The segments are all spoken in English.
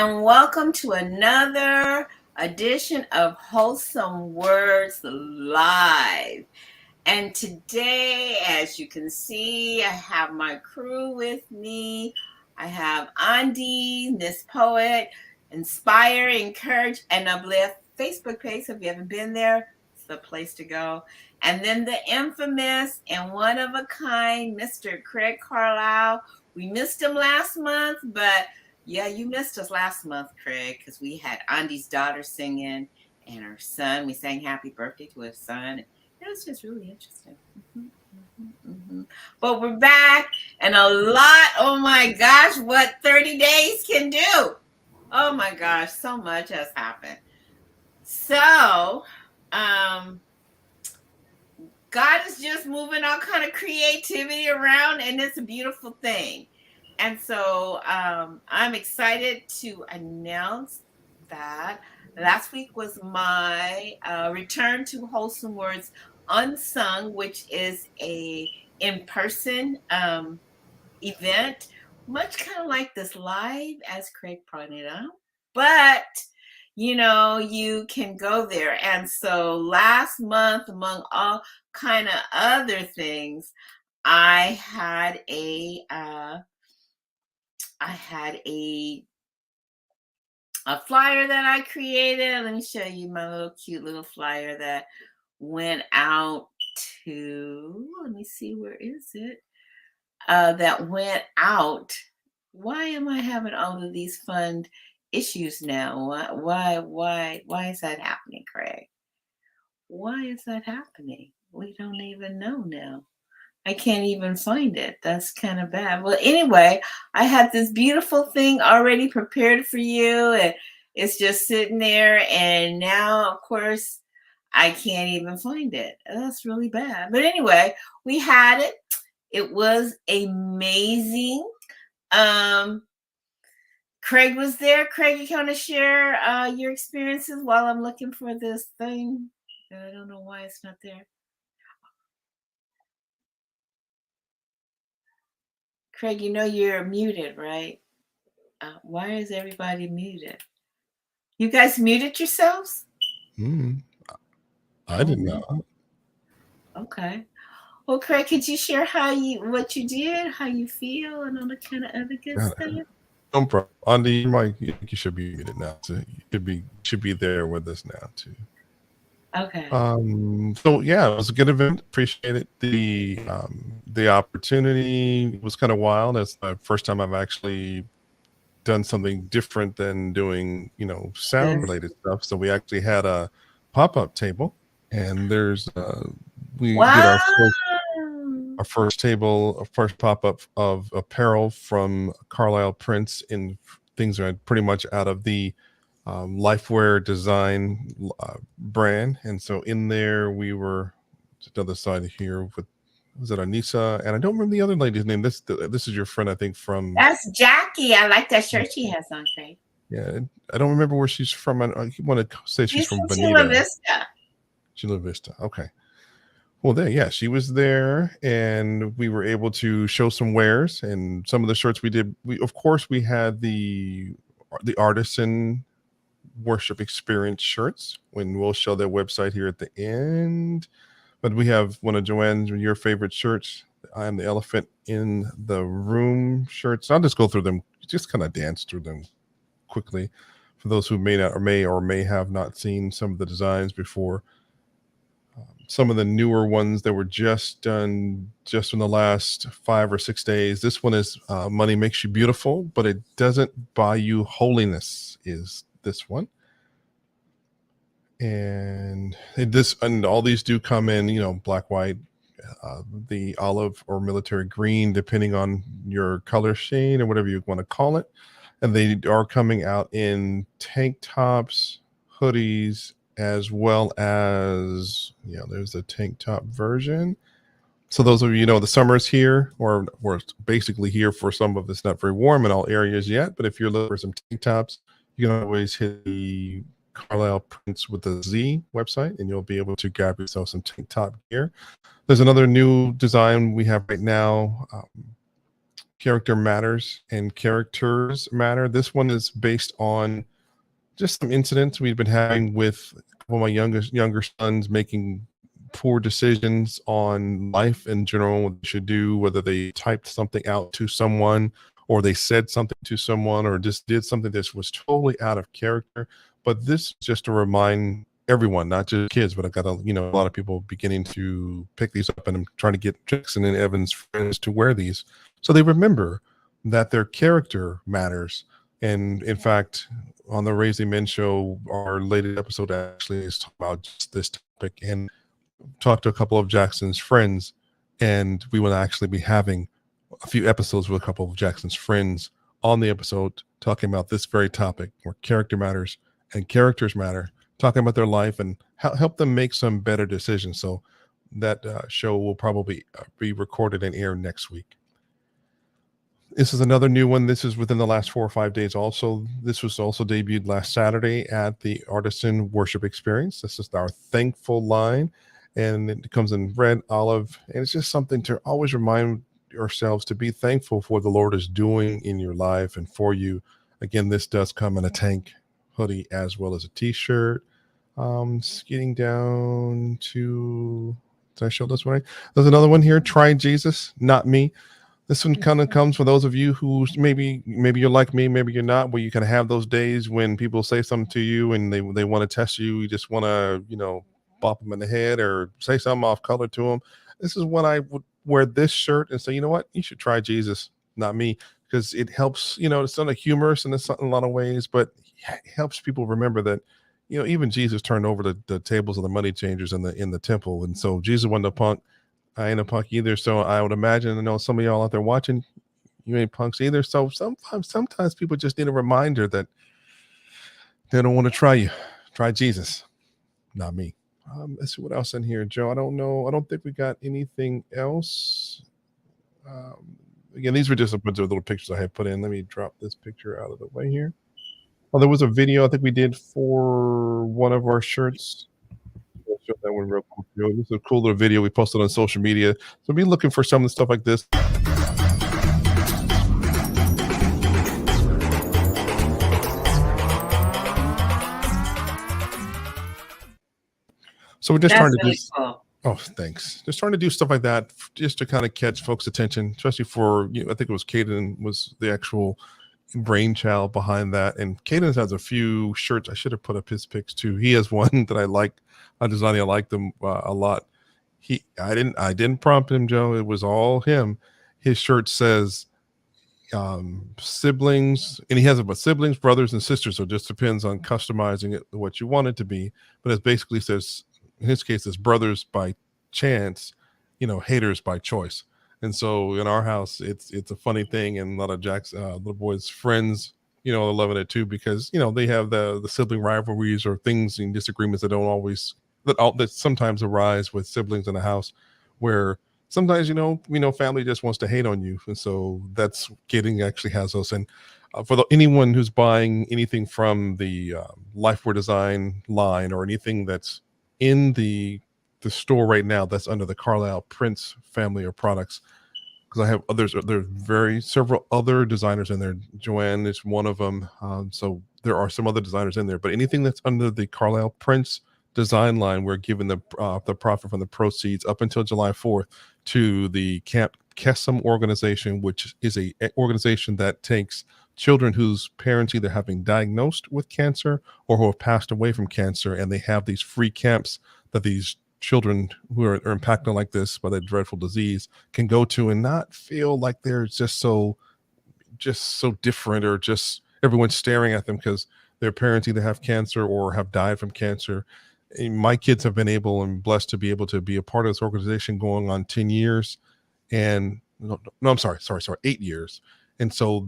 and welcome to another edition of Wholesome Words Live. And today, as you can see, I have my crew with me. I have Andy, Miss Poet, Inspire, Encourage, and Uplift Facebook page. So if you haven't been there, it's the place to go. And then the infamous and one of a kind, Mr. Craig Carlisle. We missed him last month, but yeah, you missed us last month, Craig, because we had Andy's daughter singing and her son. We sang happy birthday to his son. It was just really interesting. But we're back and a lot. Oh my gosh, what 30 days can do. Oh my gosh, so much has happened. So, God is just moving all kind of creativity around, and it's a beautiful thing. And so I'm excited to announce that last week was my return to Wholesome Words Unsung, which is a in-person event, much kind of like this live, as Craig pointed out. But you can go there. And so last month, among all kind of other things, I had a flyer that I created. Let me show you my little cute little flyer that went out to, let me see, where is it? That went out. Why am I having all of these fun issues now? Why is that happening, Craig? Why is that happening? We don't even know now. I can't even find it. That's kind of bad. Well, anyway, I had this beautiful thing already prepared for you, and it's just sitting there. And now, of course, I can't even find it. That's really bad. But anyway, we had it. It was amazing. Craig was there. Craig, you want to share your experiences while I'm looking for this thing? I don't know why it's not there. Craig, you know you're muted, right? Why is everybody muted? You guys muted yourselves? I didn't know. Okay. Well, Craig, could you share what you did, how you feel, and all the kind of other good stuff? No problem. Andy, you should be muted now. So you should be there with us now too. Okay. So yeah, it was a good event. Appreciated the opportunity. It was kind of wild. That's the first time I've actually done something different than doing, sound related stuff. So we actually had a pop-up table, and we did Wow. our first pop-up of apparel from Carlisle Prints, in things are pretty much out of the Lifewear design brand. And so in there we were to the other side here with, was it Anissa? And I don't remember the other lady's name. This is your friend, I think, from... That's Jackie. I like that shirt she has on, Craig. Yeah, I don't remember where she's from. I want to say she's from Bonita. Chula Vista. Chula Vista. Okay. Well, she was there, and we were able to show some wares and some of the shirts we did. Of course, we had the artisan worship experience shirts, when we'll show their website here at the end. But we have one of Joanne's, your favorite shirts. I am the elephant in the room shirts. I'll just go through them, just kind of dance through them quickly for those who may have not seen some of the designs before. Some of the newer ones that were just done just in the last 5 or 6 days. This one is Money Makes You Beautiful, but it doesn't buy you holiness, is this one. And all these do come in, black, white, the olive or military green, depending on your color shade or whatever you want to call it. And they are coming out in tank tops, hoodies, as well as, there's a tank top version. So those of you know, the summer's here, or we're basically here for some of it's not very warm in all areas yet. But if you're looking for some tank tops, you can always hit the Carlisle Prints with the Z website, and you'll be able to grab yourself some tank top gear. There's another new design we have right now. Character Matters and Characters Matter. This one is based on just some incidents we've been having with a couple of my younger sons making poor decisions on life in general, what they should do, whether they typed something out to someone or they said something to someone or just did something that was totally out of character. But this is just to remind everyone, not just kids, but I got a lot of people beginning to pick these up, and I'm trying to get Jackson and Evan's friends to wear these so they remember that their character matters. And in fact, on the Raising Men show, our latest episode actually is talking about just this topic, and talked to a couple of Jackson's friends, and we will actually be having a few episodes with a couple of Jackson's friends on the episode talking about this very topic, where character matters and characters matter, talking about their life and help them make some better decisions. So that show will probably be recorded and aired next week. This is another new one. This is within the last 4 or 5 days. Also, this was also debuted last Saturday at the Artisan Worship Experience. This is our Thankful line, and it comes in red, olive, and it's just something to always remind ourselves to be thankful for what the Lord is doing in your life and for you. Again, this does come in a tank hoodie as well as a t-shirt. Getting down to, did I show this one? There's another one here. Try Jesus, not me. This one kind of comes for those of you who maybe you're like me, maybe you're not, where you kind of have those days when people say something to you and they want to test you. You just want to, bop them in the head or say something off color to them. This is when I would wear this shirt and say, you know what, you should try Jesus, not me, because it helps. It's not a humorous in a lot of ways, but it helps people remember that, even Jesus turned over the tables of the money changers in the temple, and so Jesus wasn't a punk. I ain't a punk either. So I would imagine, some of y'all out there watching, you ain't punks either. So sometimes people just need a reminder that they don't want to try you. Try Jesus, not me. Let's see what else in here, Joe. I don't know. I don't think we got anything else. Again, these were just a bunch of little pictures I had put in. Let me drop this picture out of the way here. Oh, there was a video I think we did for one of our shirts. I'll show that one real quick. This is a cool little video we posted on social media. So be looking for some of the stuff like this. So we're just trying to do. Cool. Oh, thanks. Just trying to do stuff like that, just to kind of catch folks' attention, especially for I think it was Caden was the actual brainchild behind that, and Caden has a few shirts. I should have put up his pics too. He has one that I like. I like them a lot. I didn't prompt him, Joe. It was all him. His shirt says siblings, and he has about siblings, brothers, and sisters. So it just depends on customizing it what you want it to be. But it basically says, in his case, it's brothers by chance, haters by choice. And so in our house, it's a funny thing, and a lot of Jack's little boys' friends, are loving it too, because they have the sibling rivalries or things and disagreements that don't always that sometimes arise with siblings in the house, where sometimes family just wants to hate on you, and so that's Gideon actually has those. And for anyone who's buying anything from the Lifeware Design line or anything that's in the store right now that's under the Carlisle Prince family of products, because I have others. There's several other designers in there. Joanne is one of them. So there are some other designers in there, but anything that's under the Carlisle Prince design line, we're giving the profit from the proceeds up until July 4th to the Camp Kesem organization, which is a organization that takes children whose parents either have been diagnosed with cancer or who have passed away from cancer, and they have these free camps that these children who are impacted like this by that dreadful disease can go to and not feel like they're just so different, or just everyone's staring at them because their parents either have cancer or have died from cancer. And my kids have been able and blessed to be able to be a part of this organization going on 10 years. And no, I'm sorry, 8 years. And so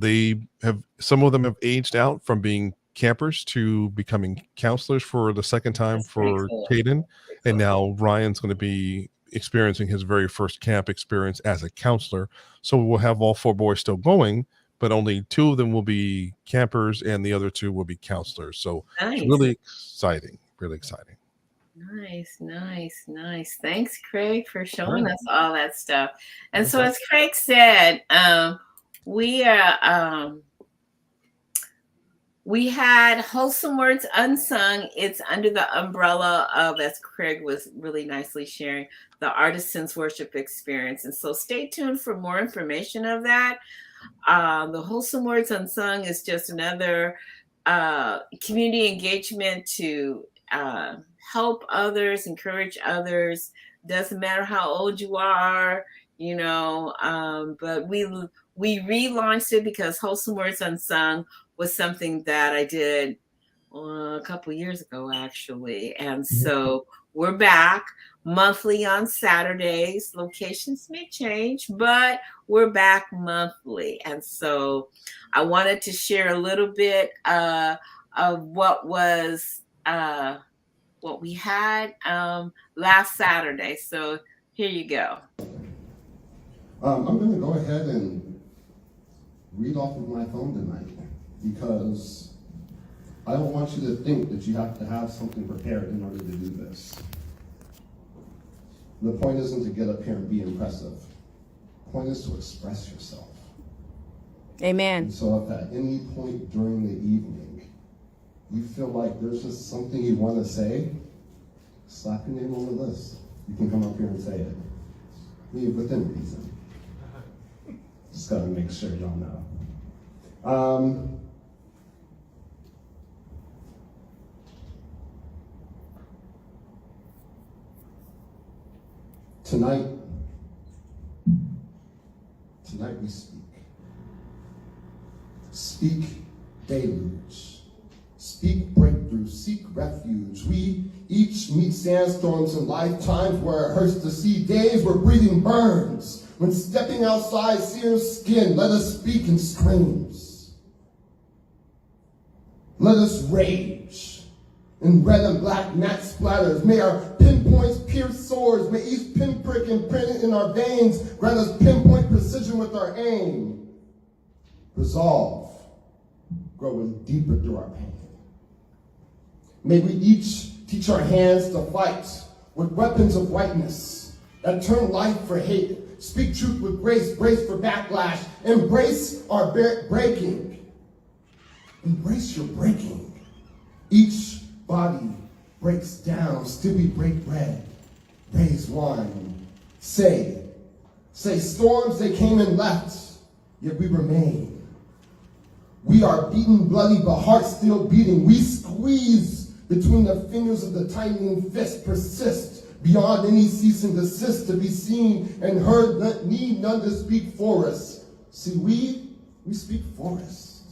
some of them have aged out from being campers to becoming counselors for the second time for Caden. And now Ryan's going to be experiencing his very first camp experience as a counselor. So we'll have all 4 boys still going, but only 2 of them will be campers and the other 2 will be counselors. So It's really exciting, really exciting. Nice. Thanks, Craig, for showing us all that stuff. And so as Craig said, We we had Wholesome Words Unsung. It's under the umbrella of, as Craig was really nicely sharing, the Artisans Worship Experience. And so stay tuned for more information of that. The Wholesome Words Unsung is just another community engagement to help others, encourage others. Doesn't matter how old you are, you know. But we relaunched it because Wholesome Words Unsung was something that I did a couple years ago, actually, and so we're back monthly on Saturdays. Locations may change, but we're back monthly. And so I wanted to share a little bit of what we had last Saturday. So here you go. I'm going to go ahead and read off of my phone tonight because I don't want you to think that you have to have something prepared in order to do this. The point isn't to get up here and be impressive. The point is to express yourself. Amen. And so if at any point during the evening you feel like there's just something you want to say, slap your name on the list. You can come up here and say it. Within reason. Just gotta make sure y'all know. Tonight we speak. Speak deluge. Speak breakthrough. Seek refuge. We each meet sandstorms in lifetimes where it hurts to see days where breathing burns. When stepping outside sears skin, let us speak in screams. Let us rage in red and black mat splatters. May our pinpoints pierce swords. May each pinprick imprinted in our veins grant us pinpoint precision with our aim. Resolve, growing deeper through our pain. May we each teach our hands to fight with weapons of whiteness that turn life for hate. Speak truth with grace, brace for backlash. Embrace our breaking. Embrace your breaking. Each body breaks down, still we break bread. Raise wine. Say storms they came and left, yet we remain. We are beaten bloody, but hearts still beating. We squeeze between the fingers of the tightening fist, persist beyond any cease and desist to be seen and heard, need none to speak for us. See, we speak for us.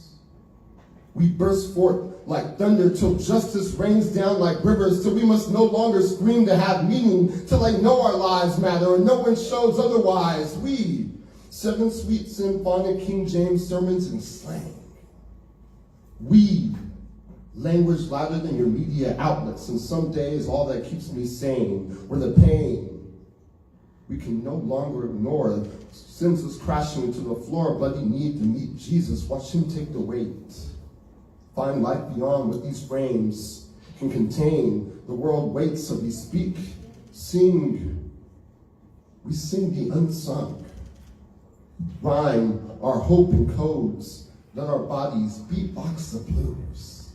We burst forth like thunder till justice rains down like rivers, till we must no longer scream to have meaning, till I know our lives matter and no one shows otherwise. We, 7 sweet symphonic King James sermons and slang. We, language louder than your media outlets, and some days all that keeps me sane, where the pain we can no longer ignore sends us crashing to the floor. Bloody need to meet Jesus, watch him take the weight. Find life beyond what these frames can contain. The world waits, so we speak, sing. We sing the unsung. Rhyme our hope in codes. Let our bodies beatbox the blues.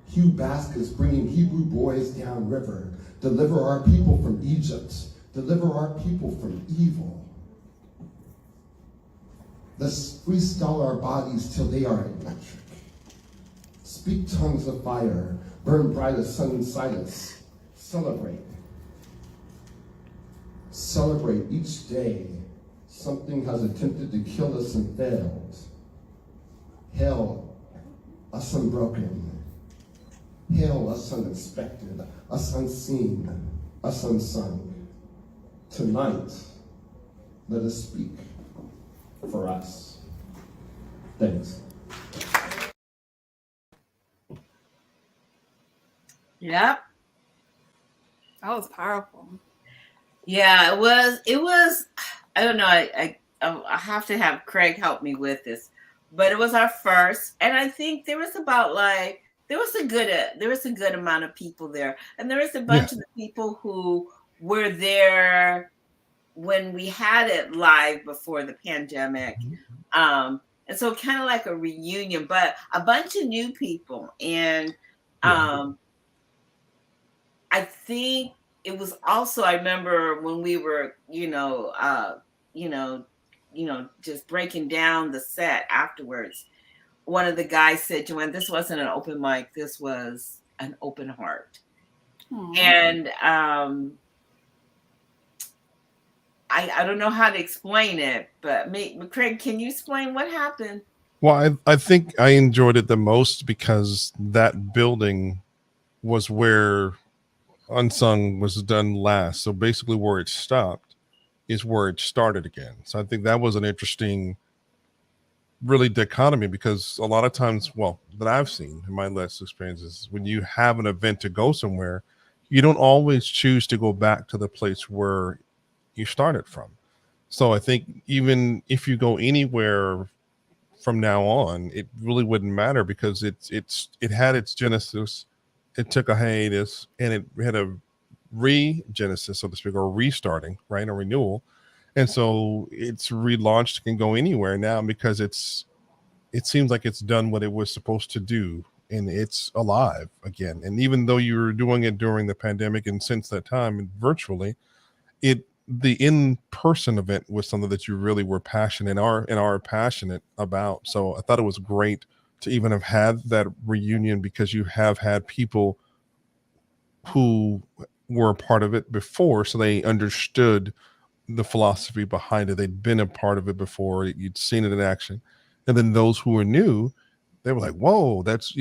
Hugh Baskets bringing Hebrew boys down river. Deliver our people from Egypt. Deliver our people from evil. Let's freestyle our bodies till they are electric. Speak tongues of fire, burn bright as sun inside us. Celebrate. Celebrate each day. Something has attempted to kill us and failed. Hail us unbroken. Hail us unexpected, us unseen, us unsung. Tonight, let us speak for us. Thanks. Yep. That was powerful. Yeah, it was I don't know, I have to have Craig help me with this. But it was our first, and I think there was about like there was a good amount of people there. And there was a bunch of the people who were there when we had it live before the pandemic. And so kind of like a reunion, but a bunch of new people. And Yeah. I think it was also, I remember when we were, you know, just breaking down the set afterwards. One of the guys said, Joanne, this wasn't an open mic, this was an open heart. Aw. And I don't know how to explain it, but Craig, can you explain what happened? Well, I think I enjoyed it the most because that building was where Unsung was done last. So basically, where it stopped is where it started again. So I think that was an interesting, really, dichotomy, because a lot of times, well, that I've seen in my last experiences, when you have an event to go somewhere, you don't always choose to go back to the place where you started from. So I think even if you go anywhere from now on, it really wouldn't matter, because it had its genesis, it took a hiatus, and it had a re-genesis, so to speak, or restarting, right, a renewal, and so it's relaunched, can go anywhere now, because it seems like it's done what it was supposed to do, and it's alive again. And even though you were doing it during the pandemic and since that time virtually, it the in-person event was something that you really were passionate and are passionate about. So I thought it was great to even have had that reunion, because you have had people who were a part of it before, so they understood the philosophy behind it. They'd been a part of it before, you'd seen it in action. And then those who were new, they were like, whoa, that's,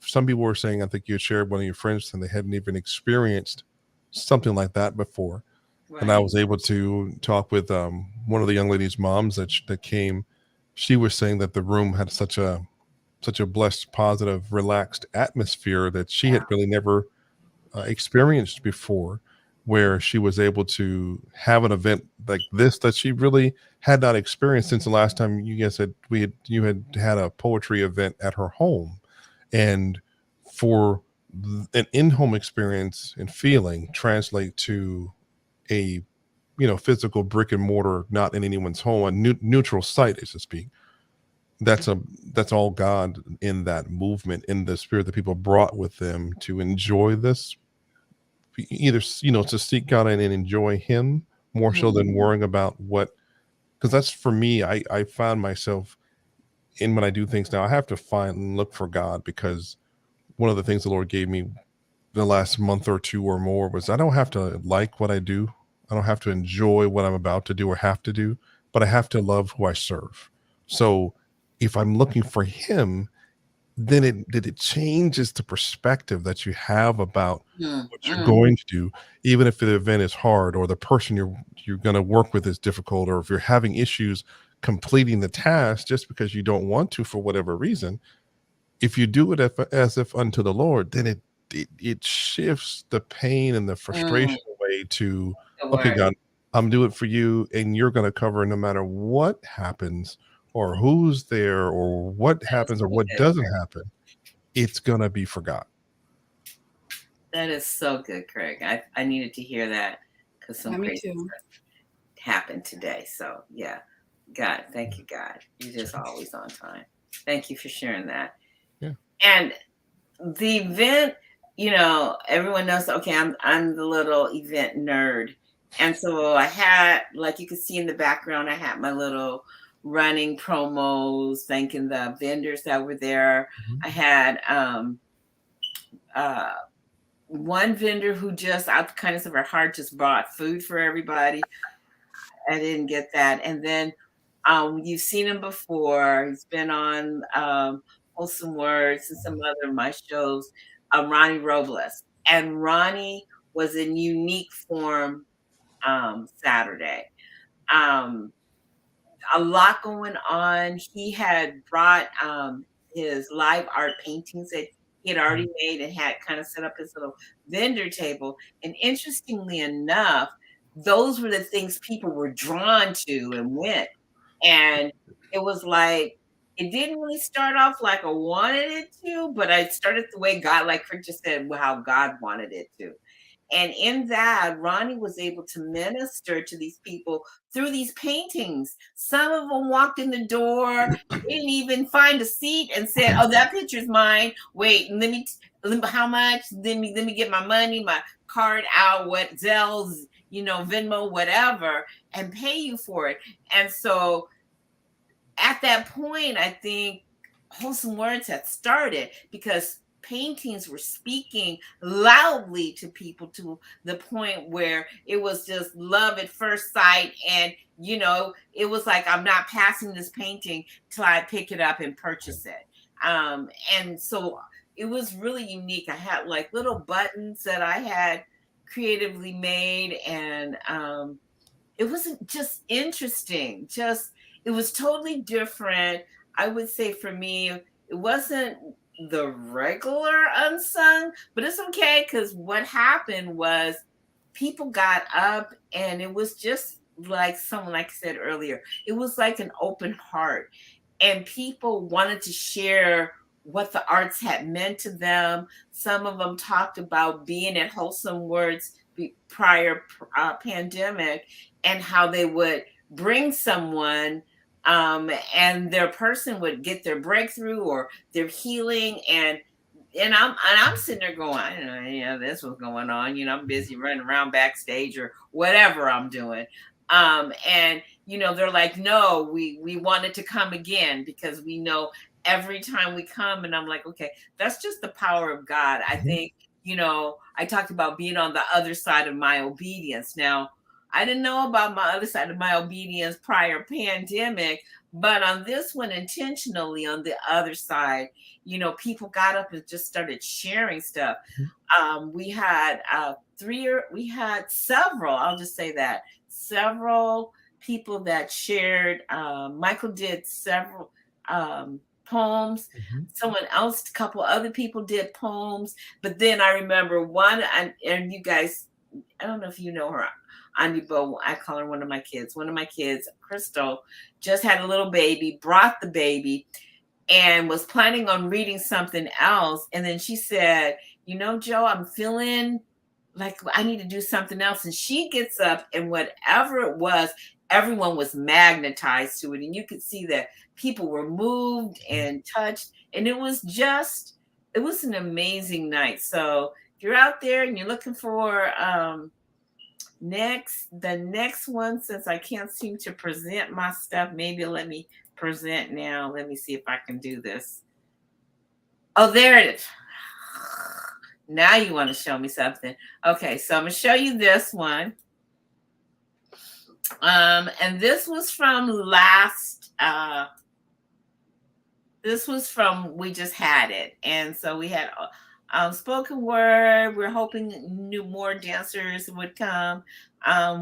some people were saying, I think you had shared one of your friends, and they hadn't even experienced something like that before. And I Right. was able to talk with one of the young ladies' moms that came. She was saying that the room had such a blessed, positive, relaxed atmosphere that she had really never experienced before, where she was able to have an event like this that she really had not experienced since the last time you guys you had a poetry event at her home. And for an in-home experience and feeling translate to a physical brick and mortar, not in anyone's home, a neutral site, so to speak. That's a that's all God in that movement, in the spirit that people brought with them to enjoy this, either to seek God and enjoy Him more so Mhm. than worrying about what. Because that's, for me, I found myself, in when I do things now, I have to find and look for God, because one of the things the Lord gave me the last month or two or more was, I don't have to like what I do. I don't have to enjoy what I'm about to do or have to do, but I have to love who I serve. So if I'm looking for Him, then it changes the perspective that you have about Mm, what you're mm, going to do, even if the event is hard, or the person you're going to work with is difficult, or if you're having issues completing the task just because you don't want to for whatever reason. If you do it as if unto the Lord, then it shifts the pain and the mm. frustration away to, The okay, word. God, I'm doing it for you, and you're going to cover no matter what happens, or who's there, or what That is happens, or so what good, doesn't Craig. happen. It's going to be forgot. That is so good, Craig. I needed to hear that because some Yeah, me crazy too. stuff happened today. So yeah, God, thank you, God. You're just always on time. Thank you for sharing that. Yeah. And the event, everyone knows. Okay, I'm the little event nerd, and so I had, like you can see in the background, I had my little running promos, thanking the vendors that were there. Mhm. I had uh one vendor who just out the kindness of her heart just bought food for everybody. I didn't get that. And then you've seen him before. He's been on Wholesome Words and some other of my shows, Ronnie Robles. And Ronnie was in unique form Saturday. Um, a lot going on. He had brought his live art paintings that he had already made and had kind of set up his little vendor table. And interestingly enough, those were the things people were drawn to and went. And it was like, it didn't really start off like I wanted it to, but I started the way God, like Crick just said, how God wanted it to. And in that, Ronnie was able to minister to these people through these paintings. Some of them walked in the door, didn't even find a seat, and said, "Oh, that picture's mine. Wait, how much? Let me get my money, my card out, what Zelles, Venmo, whatever, and pay you for it." And so at that point, I think Wholesome Words had started because paintings were speaking loudly to people to the point where it was just love at first sight. And, it was like, I'm not passing this painting till I pick it up and purchase it. And so it was really unique. I had like little buttons that I had creatively made, and it wasn't just interesting, it was totally different. I would say for me, it wasn't the regular unsung, but it's okay because what happened was people got up and it was just like someone, like I said earlier, it was like an open heart, and people wanted to share what the arts had meant to them. Some of them talked about being at Wholesome Words prior pandemic, and how they would bring someone, and their person would get their breakthrough or their healing, and I'm sitting there going, I don't know, this was going on. I'm busy running around backstage or whatever I'm doing. And they're like, no, we wanted to come again because we know every time we come. And I'm like, okay, that's just the power of God. I think, I talked about being on the other side of my obedience. Now, I didn't know about my other side of my obedience prior pandemic, but on this one, intentionally on the other side, people got up and just started sharing stuff. We had we had several, I'll just say that, several people that shared. Michael did several poems. Someone else, a couple other people did poems. But then I remember one, and you guys, I don't know if you know her, Bo, I call her one of my kids. One of my kids, Crystal, just had a little baby, brought the baby, and was planning on reading something else. And then she said, Joe, I'm feeling like I need to do something else. And she gets up, and whatever it was, everyone was magnetized to it. And you could see that people were moved and touched. And it was an amazing night. So if you're out there and you're looking for the next one, since I can't seem to present my stuff, maybe let me present now. Let me see if I can do this. Oh, there it is. Now you want to show me something. Okay, so I'm going to show you this one. And this was from we just had it. And so we had spoken word. We're hoping more dancers would come.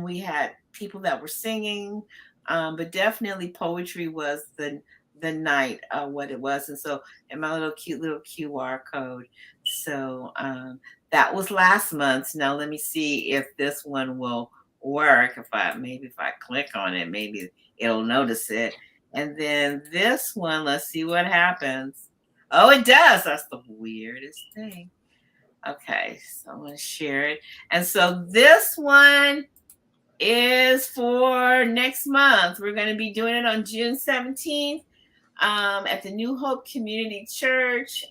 We had people that were singing, but definitely poetry was the night, what it was. And so, and my cute little QR code. So that was last month's. Now let me see if this one will work. If I click on it, maybe it'll notice it. And then this one, let's see what happens. Oh, it does. That's the weirdest thing. Okay, so I'm going to share it. And so this one is for next month. We're going to be doing it on June 17th at the New Hope Community Church.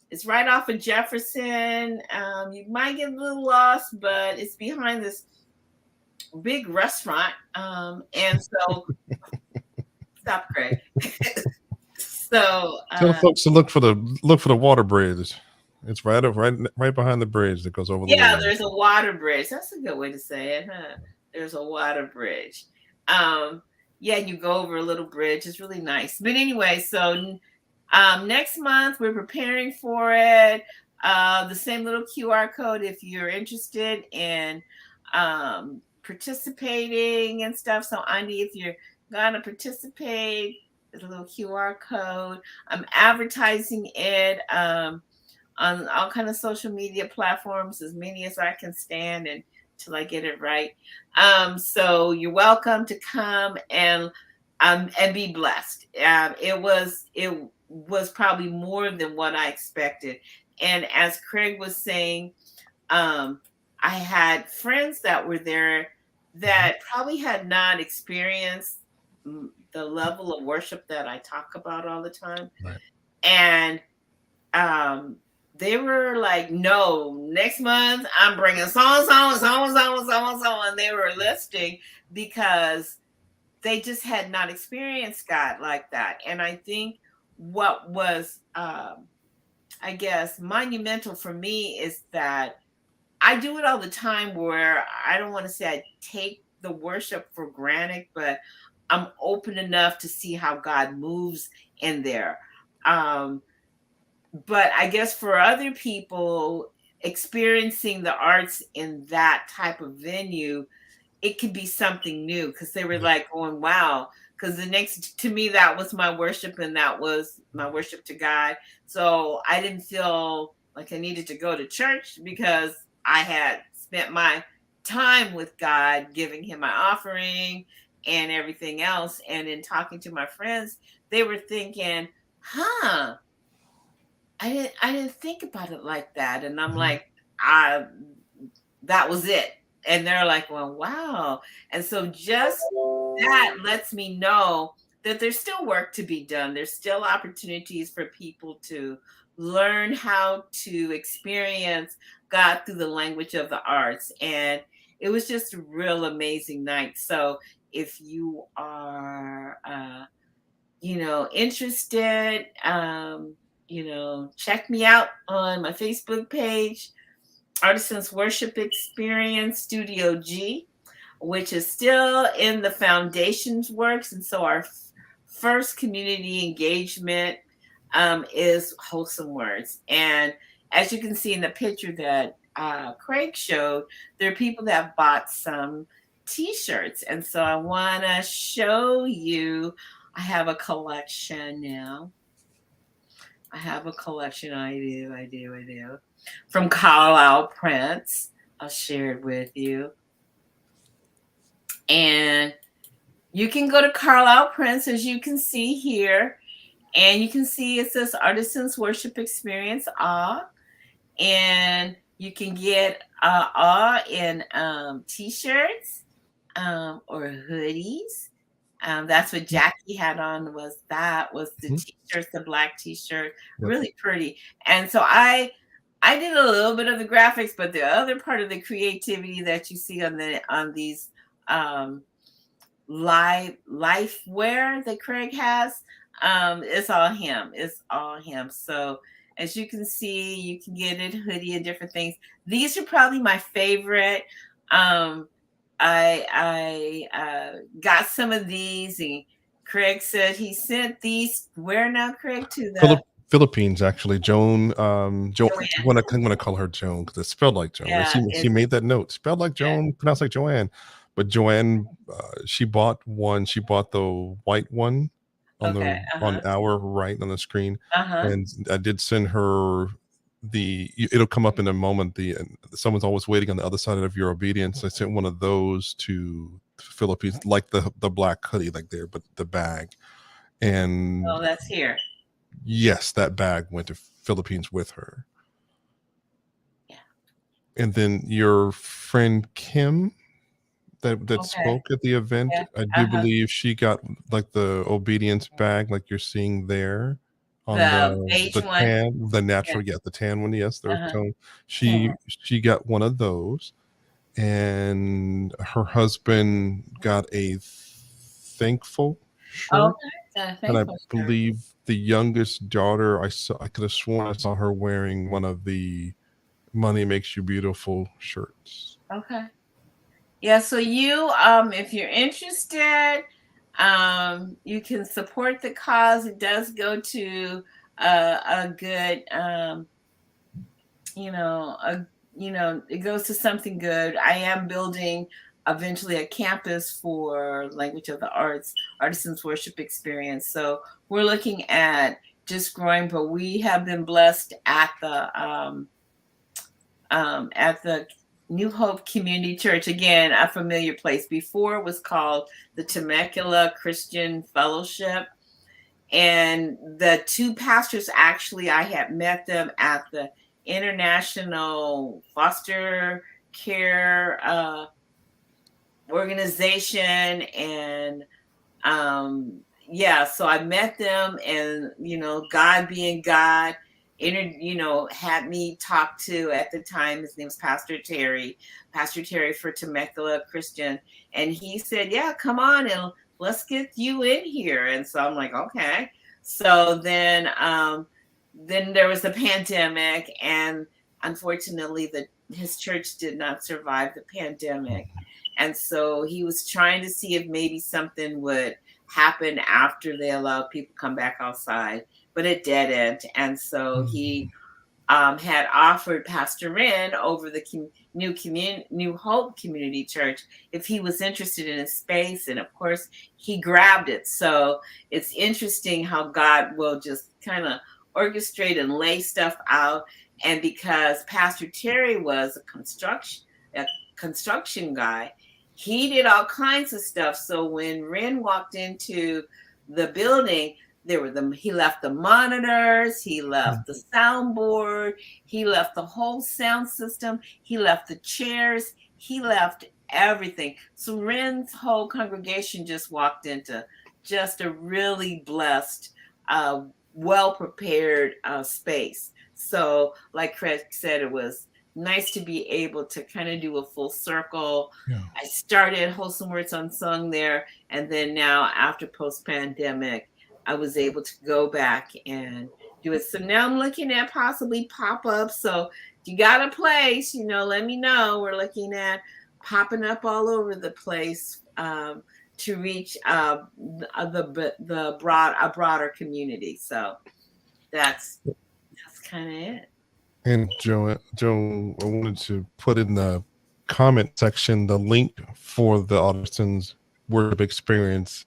It's right off of Jefferson. You might get a little lost, but it's behind this big restaurant. And so, stop, Craig. So tell folks to look for the water bridge. It's right behind the bridge that goes over the water. There's a water bridge. That's a good way to say it, huh? There's a water bridge. You go over a little bridge. It's really nice. But anyway, so next month we're preparing for it. The same little QR code if you're interested in participating and stuff. So Andy, if you're gonna participate, there's a little QR code. I'm advertising it on all kind of social media platforms, as many as I can stand until I get it right. So you're welcome to come and be blessed. It was probably more than what I expected. And as Craig was saying, I had friends that were there that probably had not experienced the level of worship that I talk about all the time. Right. And um, they were like, no, next month I'm bringing so and so and so and so and so and so. And they were listing because they just had not experienced God like that. And I think what was, I guess, monumental for me is that I do it all the time where I don't want to say I take the worship for granted, but I'm open enough to see how God moves in there. Um, but I guess for other people, experiencing the arts in that type of venue, it could be something new because they were Yeah. like going, wow. Because the next to me, that was my worship and that was my worship to God. So I didn't feel like I needed to go to church because I had spent my time with God, giving him my offering and everything else. And in talking to my friends, they were thinking, huh, I didn't think about it like that. And I'm Mhm. like, I that was it. And they're like, well, wow. And so just that lets me know that there's still work to be done. There's still opportunities for people to learn how to experience God through the language of the arts. And it was just a real amazing night. So if you are interested, check me out on my Facebook page, Artisans Worship Experience Studio G, which is still in the foundation's works. And so our first community engagement is Wholesome Words. And as you can see in the picture that Craig showed, there are people that have bought some t-shirts. And so I want to show you, I have a collection now. I have a collection. I do. From Carlisle Prints. I'll share it with you. And you can go to Carlisle Prints, as you can see here. And you can see it says Artisans Worship Experience Awe. And you can get Awe in t-shirts or hoodies. That's what Jackie had on was the Mhm. t-shirt, the black t-shirt, Yep. really pretty. And so I did a little bit of the graphics, but the other part of the creativity that you see on these um, life wear that Craig has, it's all him. It's all him. So as you can see, you can get it hoodie and different things. These are probably my favorite. Um, I got some of these, and Craig said he sent these. Where now, Craig? To the Philippines, actually. Joan, Joanne. I'm gonna call her Joan because it's spelled like Joan. And Yeah, she made that note, spelled like yeah. Joan, pronounced like Joanne. But Joanne, she bought one. She bought the white one Okay. on our right on the screen, Uh-huh. and I did send her it'll come up in a moment. Someone's always waiting on the other side of your obedience. I sent one of those to the Philippines, like the black hoodie, like there, but the bag. And Oh, that's here. yes, that bag went to Philippines with her. Yeah. And then your friend Kim that Okay. spoke at the event, Yeah. I do Uh-huh. believe she got like the obedience bag like you're seeing there on The beige one. the Yeah. natural, yeah, the tan one, yes, the earth Uh-huh. tone. Tan. She got one of those, and her husband got a thankful shirt. Okay. And I Thankful shirt. believe the youngest daughter, I could have sworn I saw her wearing one of the Money Makes You Beautiful shirts. Okay. Yeah, so you if you're interested, you can support the cause. It does go to a good you know, a it goes to something good. I am building eventually a campus for Language of the Arts, Artisans Worship Experience. So we're looking at just growing, but we have been blessed at the New Hope Community Church, again, a familiar place. Before it was called the Temecula Christian Fellowship. And the two pastors, actually, I had met them at the International Foster care organization, and yeah, so I met them, and God being God, had me talk to, at the time, his name was Pastor Terry for Temecula Christian, and he said, yeah, come on and let's get you in here. And so I'm like, okay. So then there was the pandemic, and unfortunately his church did not survive the pandemic. And so he was trying to see if maybe something would happen after they allowed people to come back outside, but it didn't. And so he had offered Pastor Wren over the New Hope Community Church if he was interested in a space, and of course he grabbed it. So it's interesting how God will just kind of orchestrate and lay stuff out. And because Pastor Terry was a construction guy, he did all kinds of stuff. So when Wren walked into the building, he left the monitors, he left the soundboard, he left the whole sound system, he left the chairs, he left everything. So Wren's whole congregation just walked into just a really blessed, well-prepared space. So like Craig said, it was nice to be able to kind of do a full circle. Yeah. I started Wholesome Words Unsung there, and then now after post-pandemic, I was able to go back and do it. So now I'm looking at possibly pop-ups. So if you got a place, let me know. We're looking at popping up all over the place to reach a broader community. So that's kind of it. And Joe, I wanted to put in the comment section the link for the Artisans Worship Experience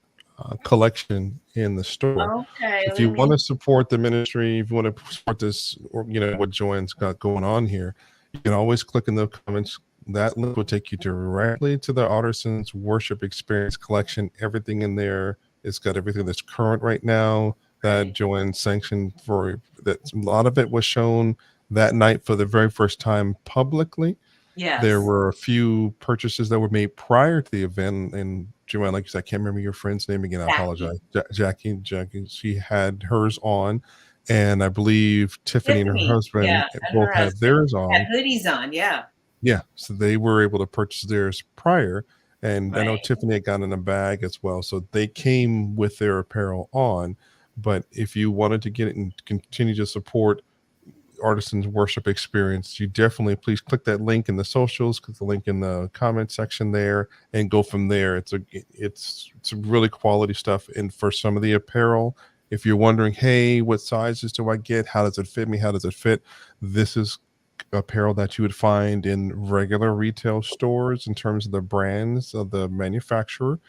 collection in the store. Okay. If you want to support the ministry, if you want to support this, or what Joanne's got going on here, you can always click in the comments. That link will take you directly to the Artisans Worship Experience collection. Everything in there, it's got everything that's current right now that Joanne sanctioned for. That a lot of it was shown that night for the very first time publicly. Yes. There were a few purchases that were made prior to the event, and Joanne, like you said, I can't remember your friend's name again. I apologize. Jackie, she had hers on, and I believe Tiffany and her husband both had theirs on. Had hoodies on, yeah. Yeah, so they were able to purchase theirs prior, and I know Tiffany had gotten a bag as well, so they came with their apparel on. But if you wanted to get it and continue to support Artisans Worship Experience, you definitely please click that link in the socials, click the link in the comment section there, and go from there. It's really quality stuff. And for some of the apparel, if you're wondering, hey, what sizes do I get? How does it fit me? How does it fit? This is apparel that you would find in regular retail stores in terms of the brands of the manufacturer.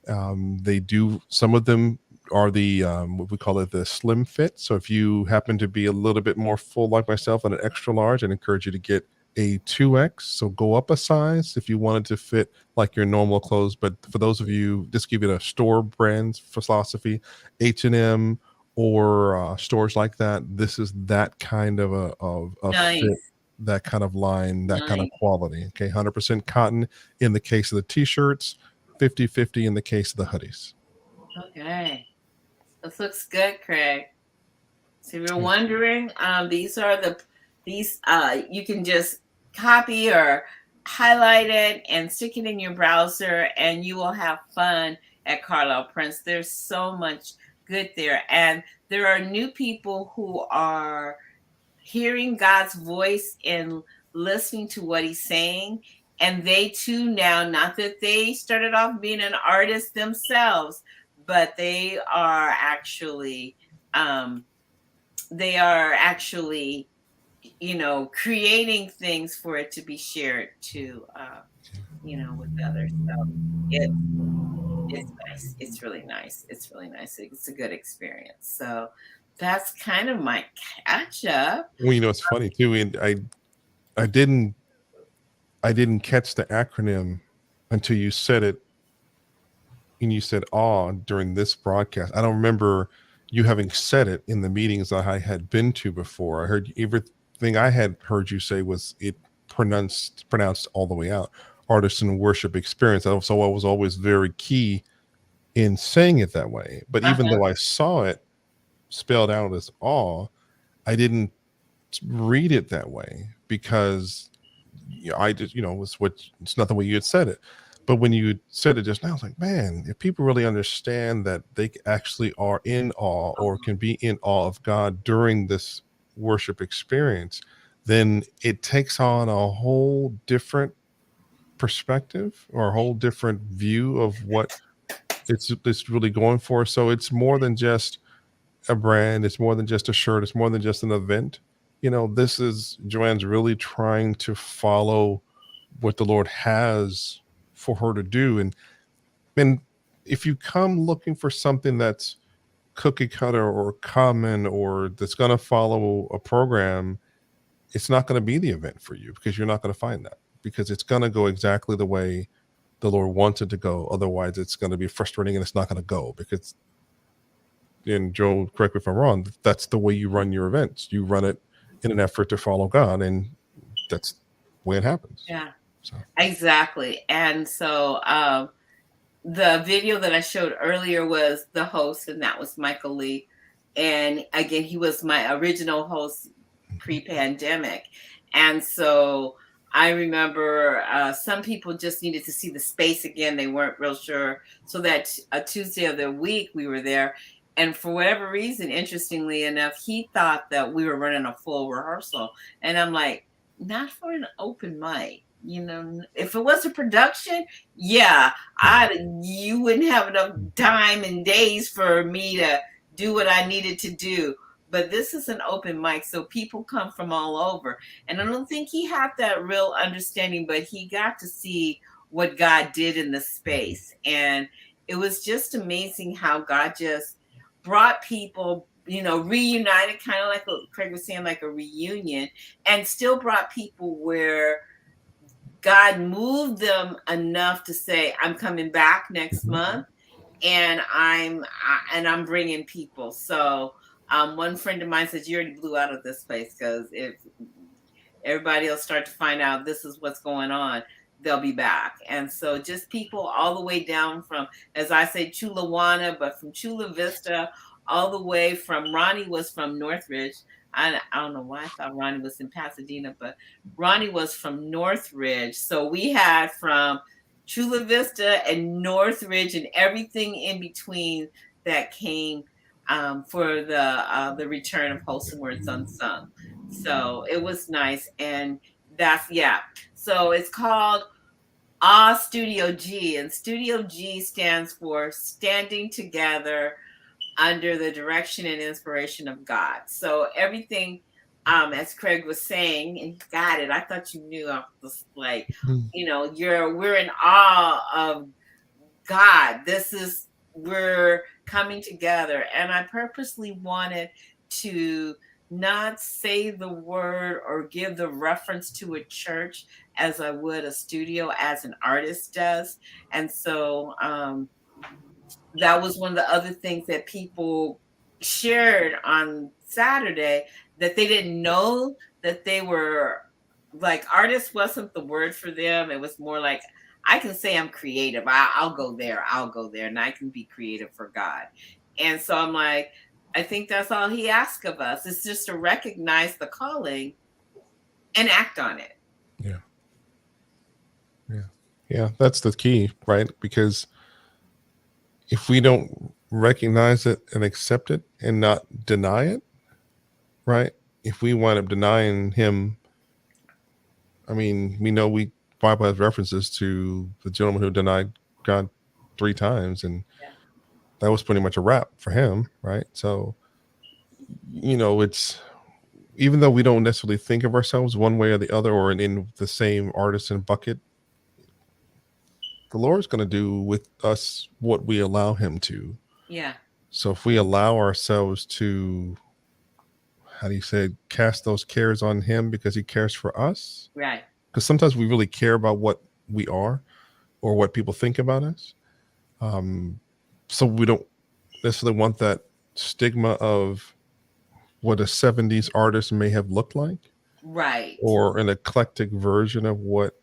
They do, some of them are the what we call it, the slim fit. So if you happen to be a little bit more full like myself and an extra large, I'd encourage you to get a 2X. So go up a size if you wanted to fit like your normal clothes. But for those of you, just give it a store brand philosophy, H&M or stores like that, this is that kind of a nice fit, that kind of line, that kind of quality. Okay, 100% cotton in the case of the t-shirts, 50-50 in the case of the hoodies. Okay. This looks good, Craig. So if you're wondering, these you can just copy or highlight it and stick it in your browser, and you will have fun at Carlisle Prints. There's so much good there. And there are new people who are hearing God's voice and listening to what he's saying. And they too now, not that they started off being an artist themselves, but they are actually creating things for it to be shared to with others. So it's nice. It's really nice. It's really nice. It's a good experience. So that's kind of my catch up. Well, it's funny too, and I didn't catch the acronym until you said it. And you said during this broadcast. I don't remember you having said it in the meetings I had been to before. I heard everything I had heard you say was it pronounced all the way out. Artisan worship experience. So I was always very key in saying it that way. But even though I saw it spelled out as awe, I didn't read it that way because I just, it's not the way you had said it. But when you said it just now, I was like, man, if people really understand that they actually are in awe or can be in awe of God during this worship experience, then it takes on a whole different perspective or a whole different view of what it's really going for. So it's more than just a brand. It's more than just a shirt. It's more than just an event. This is Joanne's really trying to follow what the Lord has for her to do. And if you come looking for something that's cookie cutter or common or that's going to follow a program, it's not going to be the event for you because you're not going to find that, because it's going to go exactly the way the Lord wants it to go. Otherwise, it's going to be frustrating and it's not going to go because, and Joe, correct me if I'm wrong, that's the way you run your events. You run it in an effort to follow God, and that's the way it happens. Yeah. So. Exactly. And so the video that I showed earlier was the host, and that was Michael Lee. And again, he was my original host pre-pandemic. And so I remember some people just needed to see the space again. They weren't real sure. So that a Tuesday of the week we were there. And for whatever reason, interestingly enough, he thought that we were running a full rehearsal. And I'm like, not for an open mic. If it was a production, yeah, you wouldn't have enough time and days for me to do what I needed to do. But this is an open mic, so people come from all over. And I don't think he had that real understanding, but he got to see what God did in the space. And it was just amazing how God just brought people, reunited, kind of like what Craig was saying, like a reunion, and still brought people where God moved them enough to say, I'm coming back next month, and I'm bringing people. So one friend of mine says, you already blew out of this place, because if everybody else start to find out this is what's going on, they'll be back. And so just people all the way down from, as I say, Chulawana, but from Chula Vista, all the way from, Ronnie was from Northridge. I don't know why I thought Ronnie was in Pasadena, but Ronnie was from Northridge. So we had from Chula Vista and Northridge and everything in between that came for the return of Wholesome Words Unsung. So it was nice. And that's, yeah. So it's called Studio G, and Studio G stands for Standing Together Under the Direction and Inspiration of God. So everything, as Craig was saying, and you got it. I thought you knew. I was like, we're in awe of God. We're coming together. And I purposely wanted to not say the word or give the reference to a church as I would a studio, as an artist does. And so that was one of the other things that people shared on Saturday, that they didn't know that they were, like, artist wasn't the word for them. It was more like, I can say I'm creative. I'll go there, and I can be creative for God. And so I'm like, I think that's all he asks of us. It's just to recognize the calling and act on it. Yeah. Yeah. Yeah. That's the key, right? Because if we don't recognize it and accept it and not deny it, right? If we wind up denying him, I mean, we know Bible has references to the gentleman who denied God 3 times, and that was pretty much a wrap for him, right? So, it's, even though we don't necessarily think of ourselves one way or the other or in the same artisan bucket, the Lord's going to do with us what we allow him to. Yeah. So if we allow ourselves to, how do you say, cast those cares on him because he cares for us? Right. Because sometimes we really care about what we are or what people think about us. So we don't necessarily want that stigma of what a 70s artist may have looked like. Right. or an eclectic version of what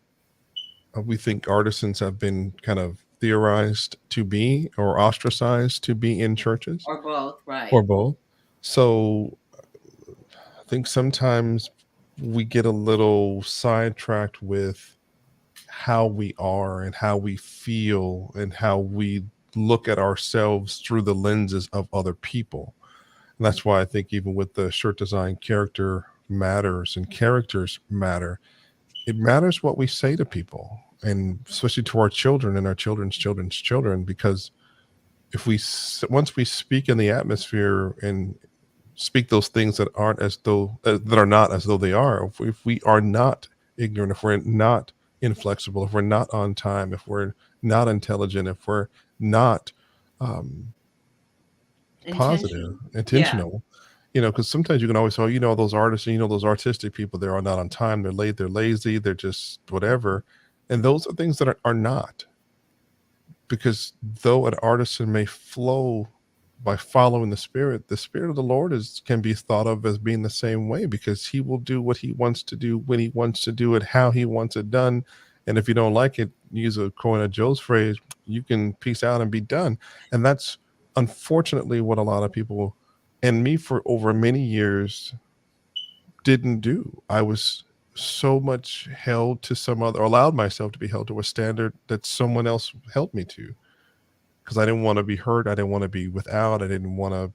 we think artisans have been kind of theorized to be or ostracized to be in churches, Or both, or right. both. So I think sometimes we get a little sidetracked with how we are and how we feel and how we look at ourselves through the lenses of other people. And that's why I think even with the shirt design, character matters and characters matter. It matters what we say to people, and especially to our children and our children's children's children, because if once we speak in the atmosphere and speak those things that aren't as though that are not as though they are, if we are not ignorant, if we're not inflexible, if we're not on time, if we're not intelligent, if we're not um, positive, Intentional. Yeah. intentional, because sometimes you can always say, oh, those artists, those artistic people, they're not on time, they're late, they're lazy, they're just whatever. And those are things that are not, because though an artisan may flow by following the spirit of the Lord can be thought of as being the same way, because he will do what he wants to do when he wants to do it, how he wants it done. And if you don't like it, use a coin of Joe's phrase, you can peace out and be done. And that's unfortunately what a lot of people, and me for over many years, didn't do. I was so much held to some other, or allowed myself to be held to a standard that someone else held me to, because I didn't want to be hurt. I didn't want to be without. I didn't want to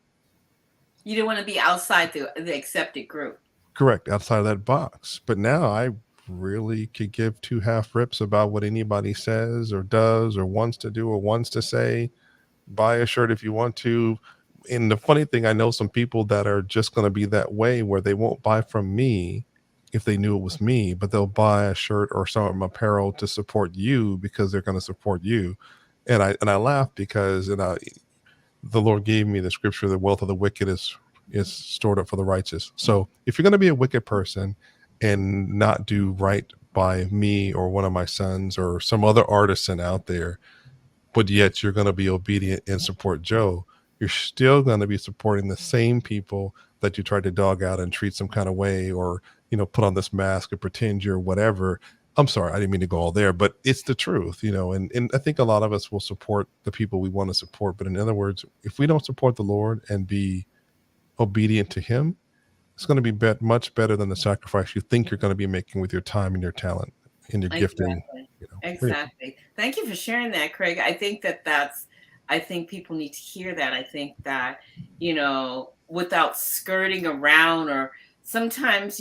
You didn't want to be outside the accepted group. correct outside of that box. But now I really could give two half rips about what anybody says or does or wants to do or wants to say. Buy a shirt if you want to. And the funny thing, I know some people that are just going to be that way, where they won't buy from me if they knew it was me, but they'll buy a shirt or some apparel to support you because they're going to support you. And I laugh because the Lord gave me the scripture, the wealth of the wicked is stored up for the righteous. So if you're going to be a wicked person and not do right by me or one of my sons or some other artisan out there, but yet you're going to be obedient and support Joe, you're still going to be supporting the same people that you tried to dog out and treat some kind of way, or put on this mask and pretend you're whatever. I'm sorry, I didn't mean to go all there, but it's the truth, and I think a lot of us will support the people we want to support. But in other words, if we don't support the Lord and be obedient to him, it's going to be much better than the sacrifice you think you're going to be making with your time and your talent and your gifting. Exactly. Anyway. Exactly. Thank you for sharing that, Craig. I think I think people need to hear that. I think that, without skirting around, or sometimes,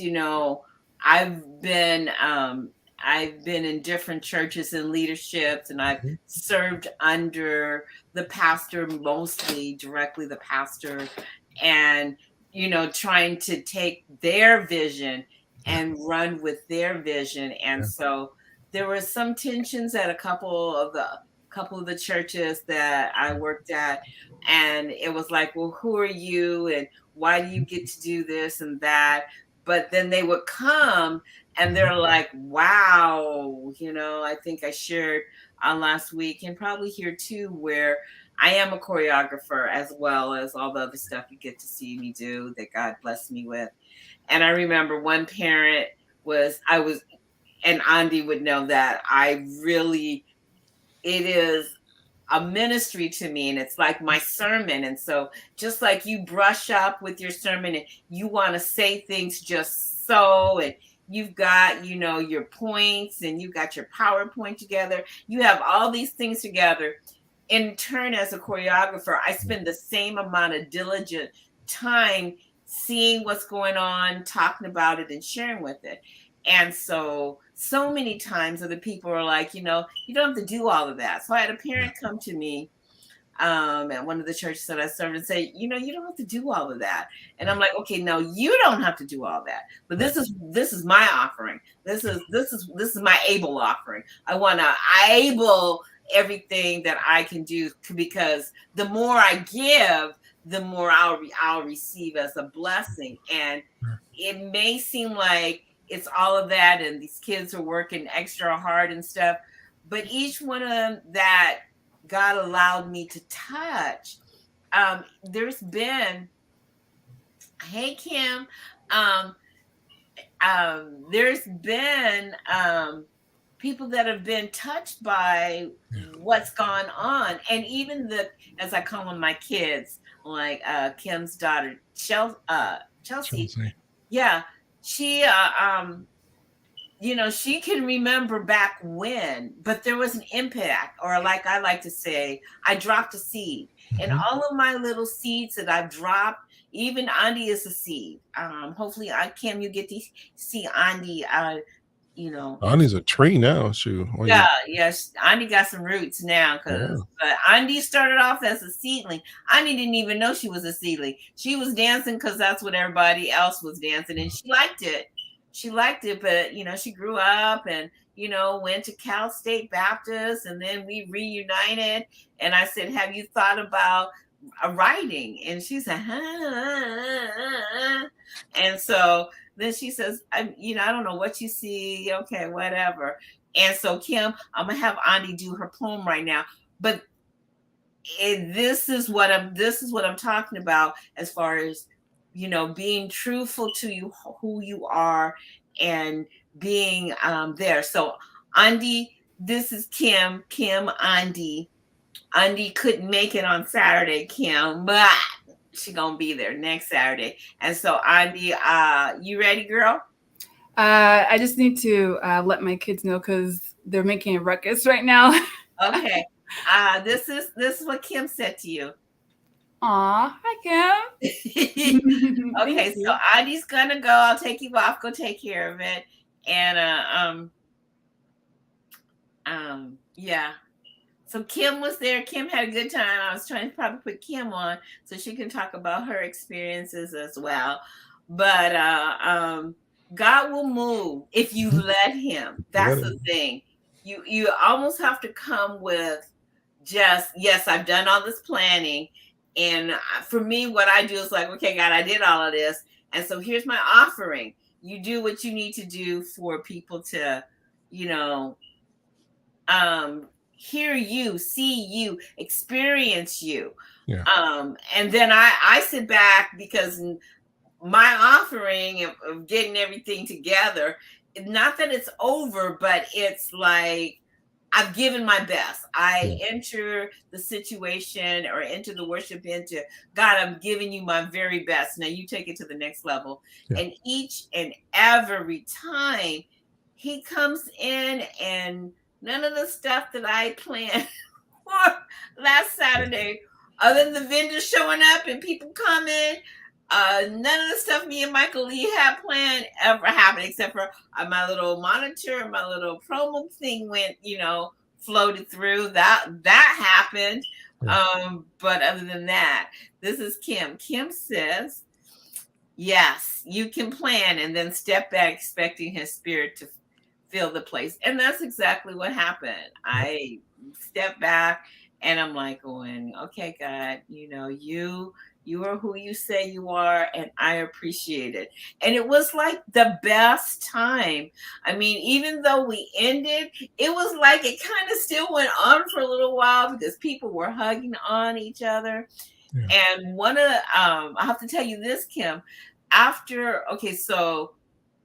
I've been, um, I've been in different churches and leaderships, and I've Mhm. served under the pastor, mostly directly the pastor, and, trying to take their vision Yeah, and run with their vision. And yeah. so there were some tensions at a couple of the churches that I worked at, and it was like, well, who are you and why do you get to do this and that? But then they would come and Mhm. they're like, wow, I think I shared last week, and probably here too, where I am a choreographer as well as all the other stuff you get to see me do that God blessed me with. And I remember one parent I was, and Andy would know that it is a ministry to me, and it's like my sermon. And so just like you brush up with your sermon and you want to say things just so, and you've got, your points, and you got your PowerPoint together, you have all these things together. In turn, as a choreographer, I spend the same amount of diligent time seeing what's going on, talking about it, and sharing with it. And so many times other people are like, you don't have to do all of that. So I had a Yeah. parent come to me at one of the churches that I served and say, you don't have to do all of that. And I'm Right. like, okay, no, you don't have to do all that. But Right. this is my offering. This is my able offering. I want to able everything that I can do, because the more I give, the more I'll receive as a blessing. And Sure. it may seem like it's all of that, and these kids are working extra hard and stuff, but each one of them that God allowed me to touch, there's been, hey Kim, um, there's been people that have been touched by what's gone on, and even as I call them, my kids, like Kim's daughter, Chelsea. Chelsea. Yeah, she she can remember back when, but there was an impact, or like I like to say, I dropped a seed. And all of my little seeds that I've dropped, even Andy is a seed. Hopefully, Kim, you get to see Andy. Annie's a tree now. Shoot. Yes, Andy got some roots now, but Andy started off as a seedling. Andy didn't even know she was a seedling. She was dancing because that's what everybody else was dancing, and she liked it. But she grew up and went to Cal State Baptist, and then we reunited. And I said, "Have you thought about writing?" And she said, and so then she says, I don't know what you see. Okay, whatever. And so, Kim, I'm gonna have Andy do her poem right now. But this is what I'm talking about as far as being truthful to you, who you are, and being there. So, Andy, this is Kim. Andy. Andy couldn't make it on Saturday, Kim, but she gonna be there next Saturday. And so, Andy, you ready, girl? I just need to let my kids know because they're making a ruckus right now. Okay. This is what Kim said to you. Aw, hi, Kim. Okay, so Andy's gonna go. I'll take you off. Go take care of it. And yeah. So Kim was there. Kim had a good time. I was trying to probably put Kim on so she can talk about her experiences as well. But God will move if you let him. That's the thing. You almost have to come with just, yes, I've done all this planning. And for me, what I do is like, okay, God, I did all of this. And so here's my offering. You do what you need to do for people to, hear you, see you, experience you. Yeah. And then I sit back because my offering of getting everything together, not that it's over, but it's like I've given my best. I enter the situation or enter the worship into God. I'm giving you my very best. Now you take it to the next level. Yeah. And each and every time he comes in, and none of the stuff that I planned for last Saturday, other than the vendors showing up and people coming, none of the stuff me and Michael Lee had planned ever happened, except for my little monitor, my little promo thing went, floated through. That happened. But other than that, this is Kim. Kim says, yes, you can plan and then step back expecting his spirit to fill the place. And that's exactly what happened. I stepped back and I'm like going, okay, God, you are who you say you are, and I appreciate it. And it was like the best time. I mean, even though we ended, it was like it kind of still went on for a little while because people were hugging on each other. Yeah. And one of the, I have to tell you this, Kim, so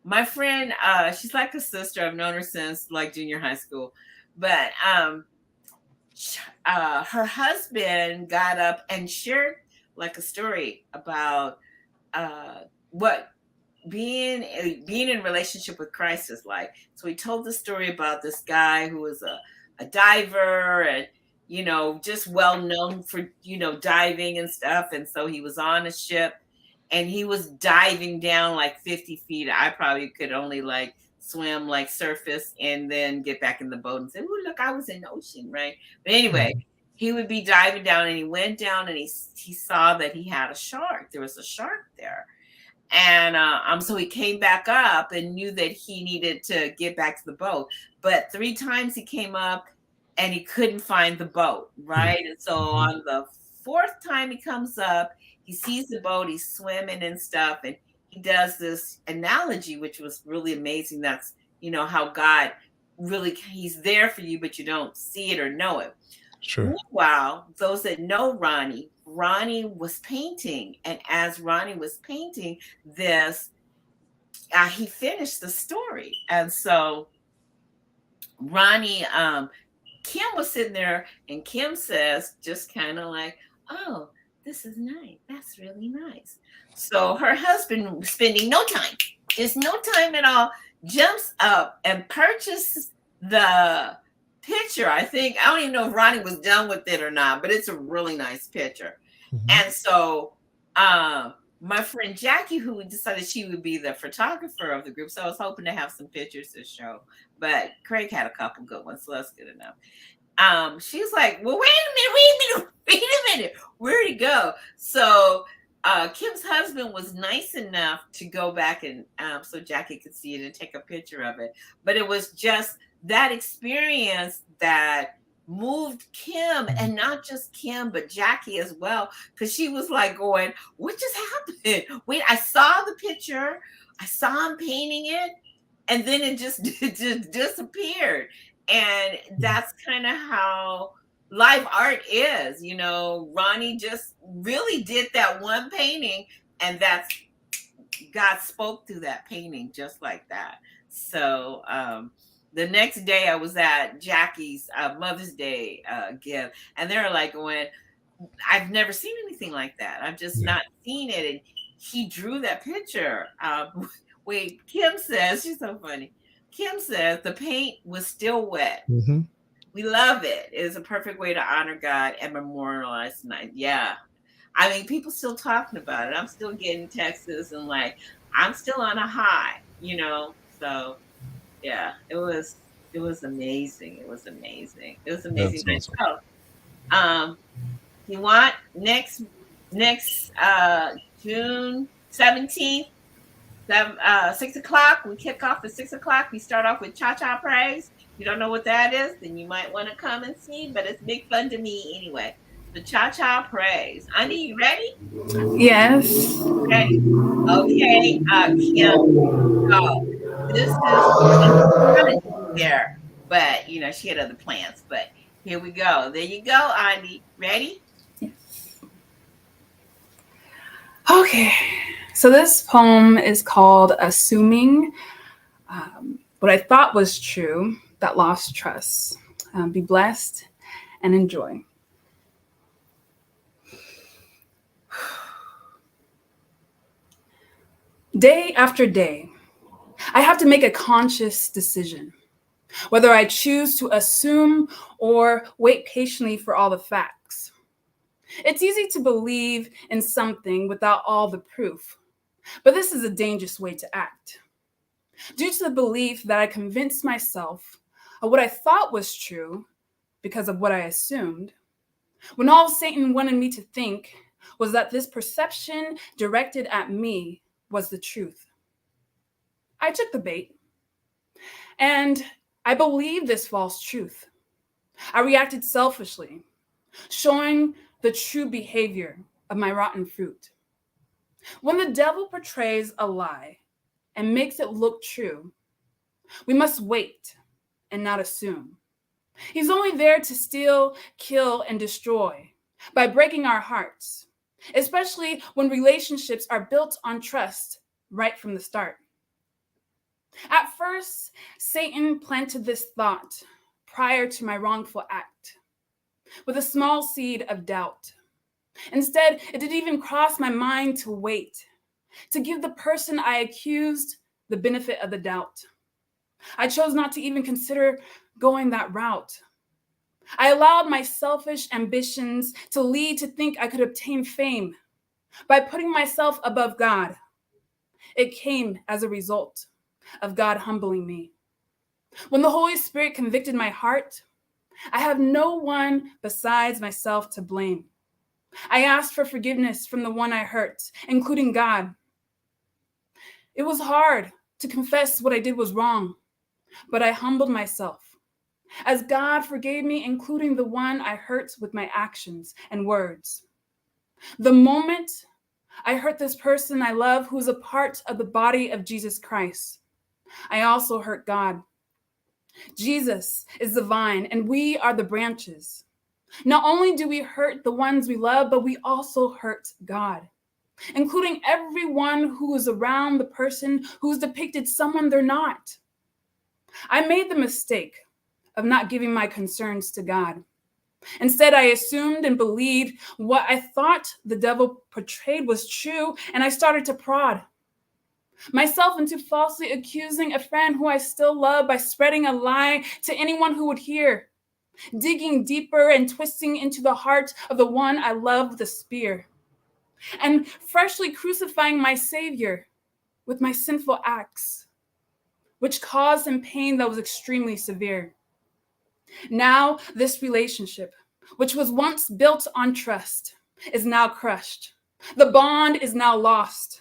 my friend, she's like a sister. I've known her since like junior high school, but her husband got up and shared like a story about what being in relationship with Christ is like. So he told the story about this guy who was a diver and just well known for diving and stuff. And so he was on a ship and he was diving down like 50 feet. I probably could only like swim, like surface, and then get back in the boat and say, "Oh, look, I was in the ocean," right? But anyway, he would be diving down, and he went down, and he saw that he had a shark. There was a shark there, and so he came back up and knew that he needed to get back to the boat. But 3 times he came up, and he couldn't find the boat, right? And so on the 4th time he comes up, he sees the boat, he's swimming and stuff, and he does this analogy, which was really amazing. That's, how God really, he's there for you, but you don't see it or know it. Sure. Meanwhile, those that know Ronnie was painting. And as Ronnie was painting this, he finished the story. And so Ronnie, Kim was sitting there, and Kim says, just kind of like, oh, this is nice. That's really nice. So her husband, spending no time, just no time at all, jumps up and purchases the picture. I don't even know if Ronnie was done with it or not, but it's a really nice picture. Mhm. And so my friend Jackie, who decided she would be the photographer of the group, so I was hoping to have some pictures to show, but Craig had a couple good ones, so that's good enough. She's like, well, wait a minute, where'd he go? So Kim's husband was nice enough to go back and so Jackie could see it and take a picture of it. But it was just that experience that moved Kim, and not just Kim, but Jackie as well, because she was like going, what just happened? Wait, I saw the picture, I saw him painting it, and then it just disappeared. And that's kind of how live art is. Ronnie just really did that one painting, and that's God spoke through that painting just like that. So the next day I was at Jackie's Mother's Day gift, and they're like going, I've never seen anything like that. I've just not seen it. And he drew that picture. Wait, Kim says, she's so funny. Kim says the paint was still wet. Mhm. We love it. It's a perfect way to honor God and memorialize tonight. Yeah. I mean, people still talking about it. I'm still getting texts and like, I'm still on a high, So yeah, it was amazing. It was amazing. It was amazing. That's awesome. So, you want next June 17th, 6 o'clock. We kick off at 6 o'clock. We start off with Cha-Cha Praise. If you don't know what that is, then you might want to come and see, but it's big fun to me anyway. The Cha-Cha Praise. Andi, you ready? Yes. Okay. Okay, Kim. Oh, this is there, but she had other plans. But here we go. There you go, Andi. Ready? Okay. So this poem is called Assuming What I Thought Was True That Lost Trust. Be blessed and enjoy. Day after day, I have to make a conscious decision, whether I choose to assume or wait patiently for all the facts. It's easy to believe in something without all the proof, but this is a dangerous way to act. Due to the belief that I convinced myself of what I thought was true because of what I assumed, when all Satan wanted me to think was that this perception directed at me was the truth. I took the bait, and I believed this false truth. I reacted selfishly, showing the true behavior of my rotten fruit. When the devil portrays a lie and makes it look true, we must wait and not assume. He's only there to steal, kill, and destroy by breaking our hearts, especially when relationships are built on trust right from the start. At first, Satan planted this thought prior to my wrongful act with a small seed of doubt. Instead, it didn't even cross my mind to wait, to give the person I accused the benefit of the doubt. I chose not to even consider going that route. I allowed my selfish ambitions to lead to think I could obtain fame by putting myself above God. It came as a result of God humbling me. When the Holy Spirit convicted my heart, I have no one besides myself to blame. I asked for forgiveness from the one I hurt, including God. It was hard to confess what I did was wrong, but I humbled myself as God forgave me, including the one I hurt with my actions and words. The moment I hurt this person I love who's a part of the body of Jesus Christ, I also hurt God. Jesus is the vine and we are the branches. Not only do we hurt the ones we love, but we also hurt God. including everyone who is around the person who's depicted someone they're not. I made the mistake of not giving my concerns to God. Instead, I assumed and believed what I thought the devil portrayed was true, and I started to prod myself into falsely accusing a friend who I still love by spreading a lie to anyone who would hear, digging deeper and twisting into the heart of the one I love with a spear, and freshly crucifying my Savior with my sinful acts, which caused him pain that was extremely severe. Now, this relationship, which was once built on trust, is now crushed. The bond is now lost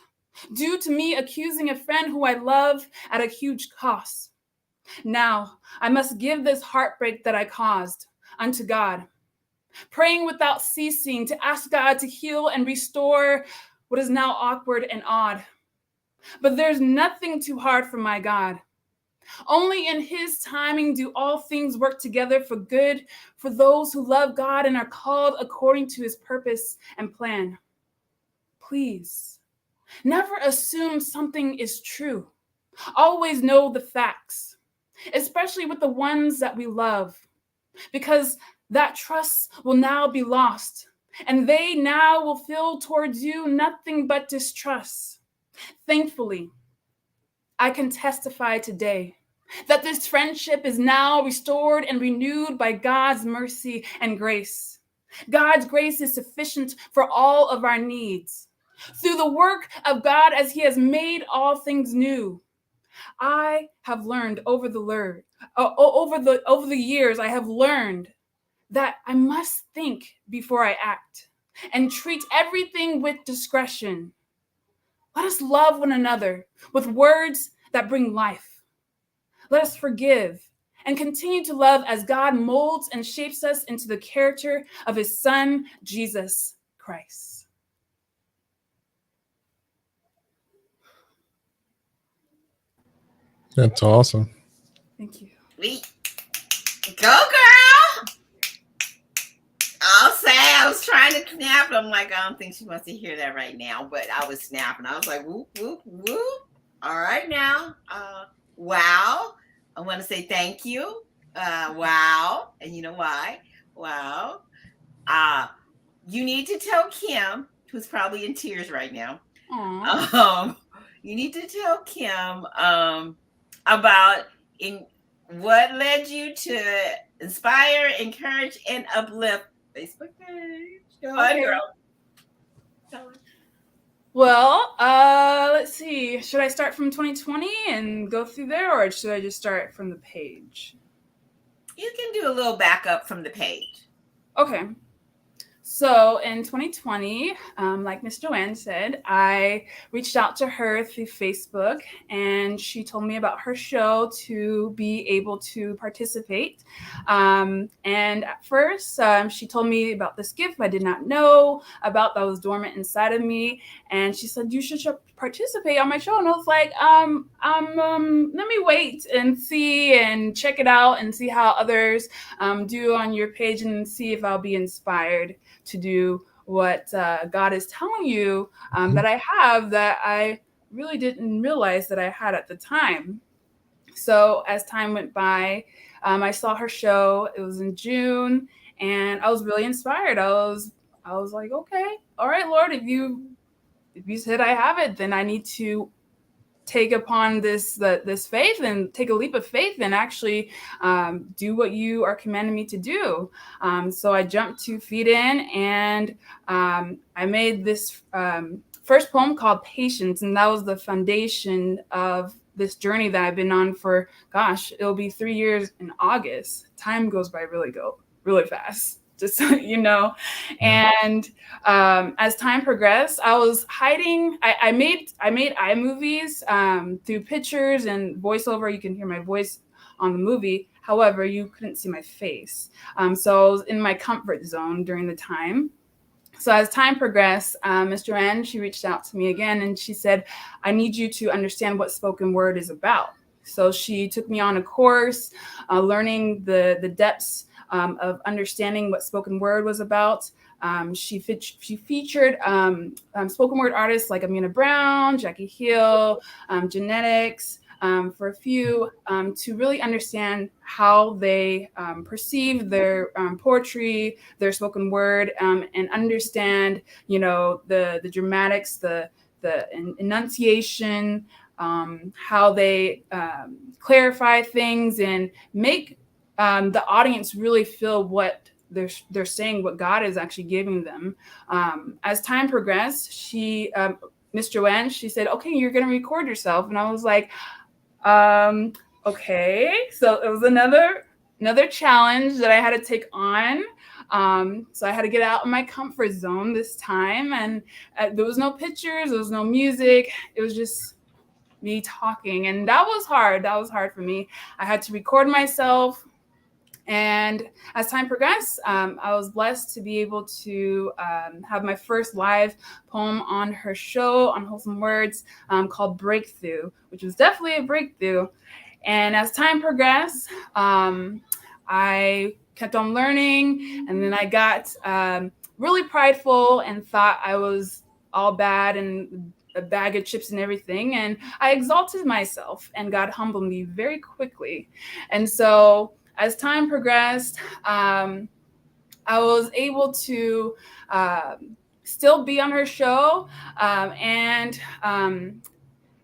due to me accusing a friend who I love at a huge cost. Now, I must give this heartbreak that I caused unto God, praying without ceasing to ask God to heal and restore what is now awkward and odd. But there's nothing too hard for my God. Only in his timing do all things work together for good for those who love God and are called according to his purpose and plan. Please, never assume something is true. Always know the facts, especially with the ones that we love, because that trust will now be lost, and they now will feel towards you nothing but distrust. Thankfully, I can testify today that this friendship is now restored and renewed by God's mercy and grace. God's grace is sufficient for all of our needs. Through the work of God as he has made all things new, I have learned over the years, I have learned that I must think before I act and treat everything with discretion. Let us love one another with words that bring life. Let us forgive and continue to love as God molds and shapes us into the character of his Son, Jesus Christ. That's awesome. Thank you. Sweet. Go, girl. I'll say I was trying to snap. I'm like, I don't think she wants to hear that right now, but I was snapping. I was like, whoop, whoop, whoop. All right now. Wow. I want to say thank you. Wow. And you know why? Wow. You need to tell Kim, who's probably in tears right now. You need to tell Kim about what led you to inspire, encourage, and uplift Facebook page. Go on, girl. Well, let's see. Should I start from 2020 and go through there, or should I just start from the page? You can do a little backup from the page. Okay. So in 2020, like Miss Joanne said, I reached out to her through Facebook, and she told me about her show to be able to participate. And at first, she told me about this gift I did not know about that was dormant inside of me. And she said, you should participate on my show. And I was like, let me wait and see and check it out and see how others do on your page and see if I'll be inspired to do what God is telling you that I have that I really didn't realize that I had at the time. So as time went by, I saw her show. It was in June, and I was really inspired. I was like, okay, all right, Lord, if you said I have it, then I need to take upon this faith and take a leap of faith and actually do what you are commanding me to do. So I jumped 2 feet in, and I made this first poem called Patience, and that was the foundation of this journey that I've been on for, it'll be 3 years in August. Time goes by really fast, just so you know. And as time progressed, I was hiding. I made iMovies through pictures and voiceover. You can hear my voice on the movie. However, you couldn't see my face. So I was in my comfort zone during the time. So as time progressed, Ms. Joanne, she reached out to me again, and she said, I need you to understand what spoken word is about. So she took me on a course, learning the depths of understanding what spoken word was about. She featured spoken word artists like Amina Brown, Jackie Hill, Genetics, for a few, to really understand how they perceive their poetry, their spoken word, and understand, the dramatics, the enunciation, how they clarify things and make the audience really feel what they're saying, what God is actually giving them. As time progressed, Miss Joanne, she said, "Okay, you're going to record yourself," and I was like, "Okay." So it was another challenge that I had to take on. So I had to get out of my comfort zone this time, and there was no pictures, there was no music. It was just me talking, and that was hard. That was hard for me. I had to record myself. And as time progressed, I was blessed to be able to have my first live poem on her show on Wholesome WordZ, called Breakthrough, which was definitely a breakthrough. And as time progressed, I kept on learning, and then I got really prideful and thought I was all bad and a bag of chips and everything. And I exalted myself, and God humbled me very quickly. And so as time progressed, I was able to still be on her show. And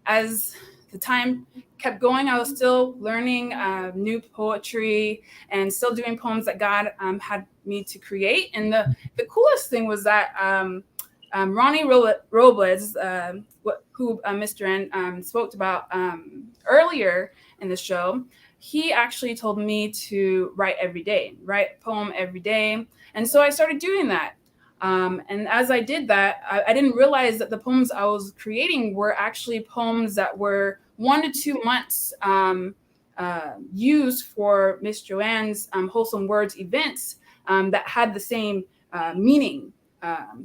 as the time kept going, I was still learning new poetry and still doing poems that God had me to create. And the coolest thing was that Ronnie Robles, who Mr. N spoke about earlier in the show, he actually told me to write a poem every day. And so I started doing that. And as I did that, I didn't realize that the poems I was creating were actually poems that were 1 to 2 months used for Miss Joanne's Wholesome WordZ events that had the same meaning.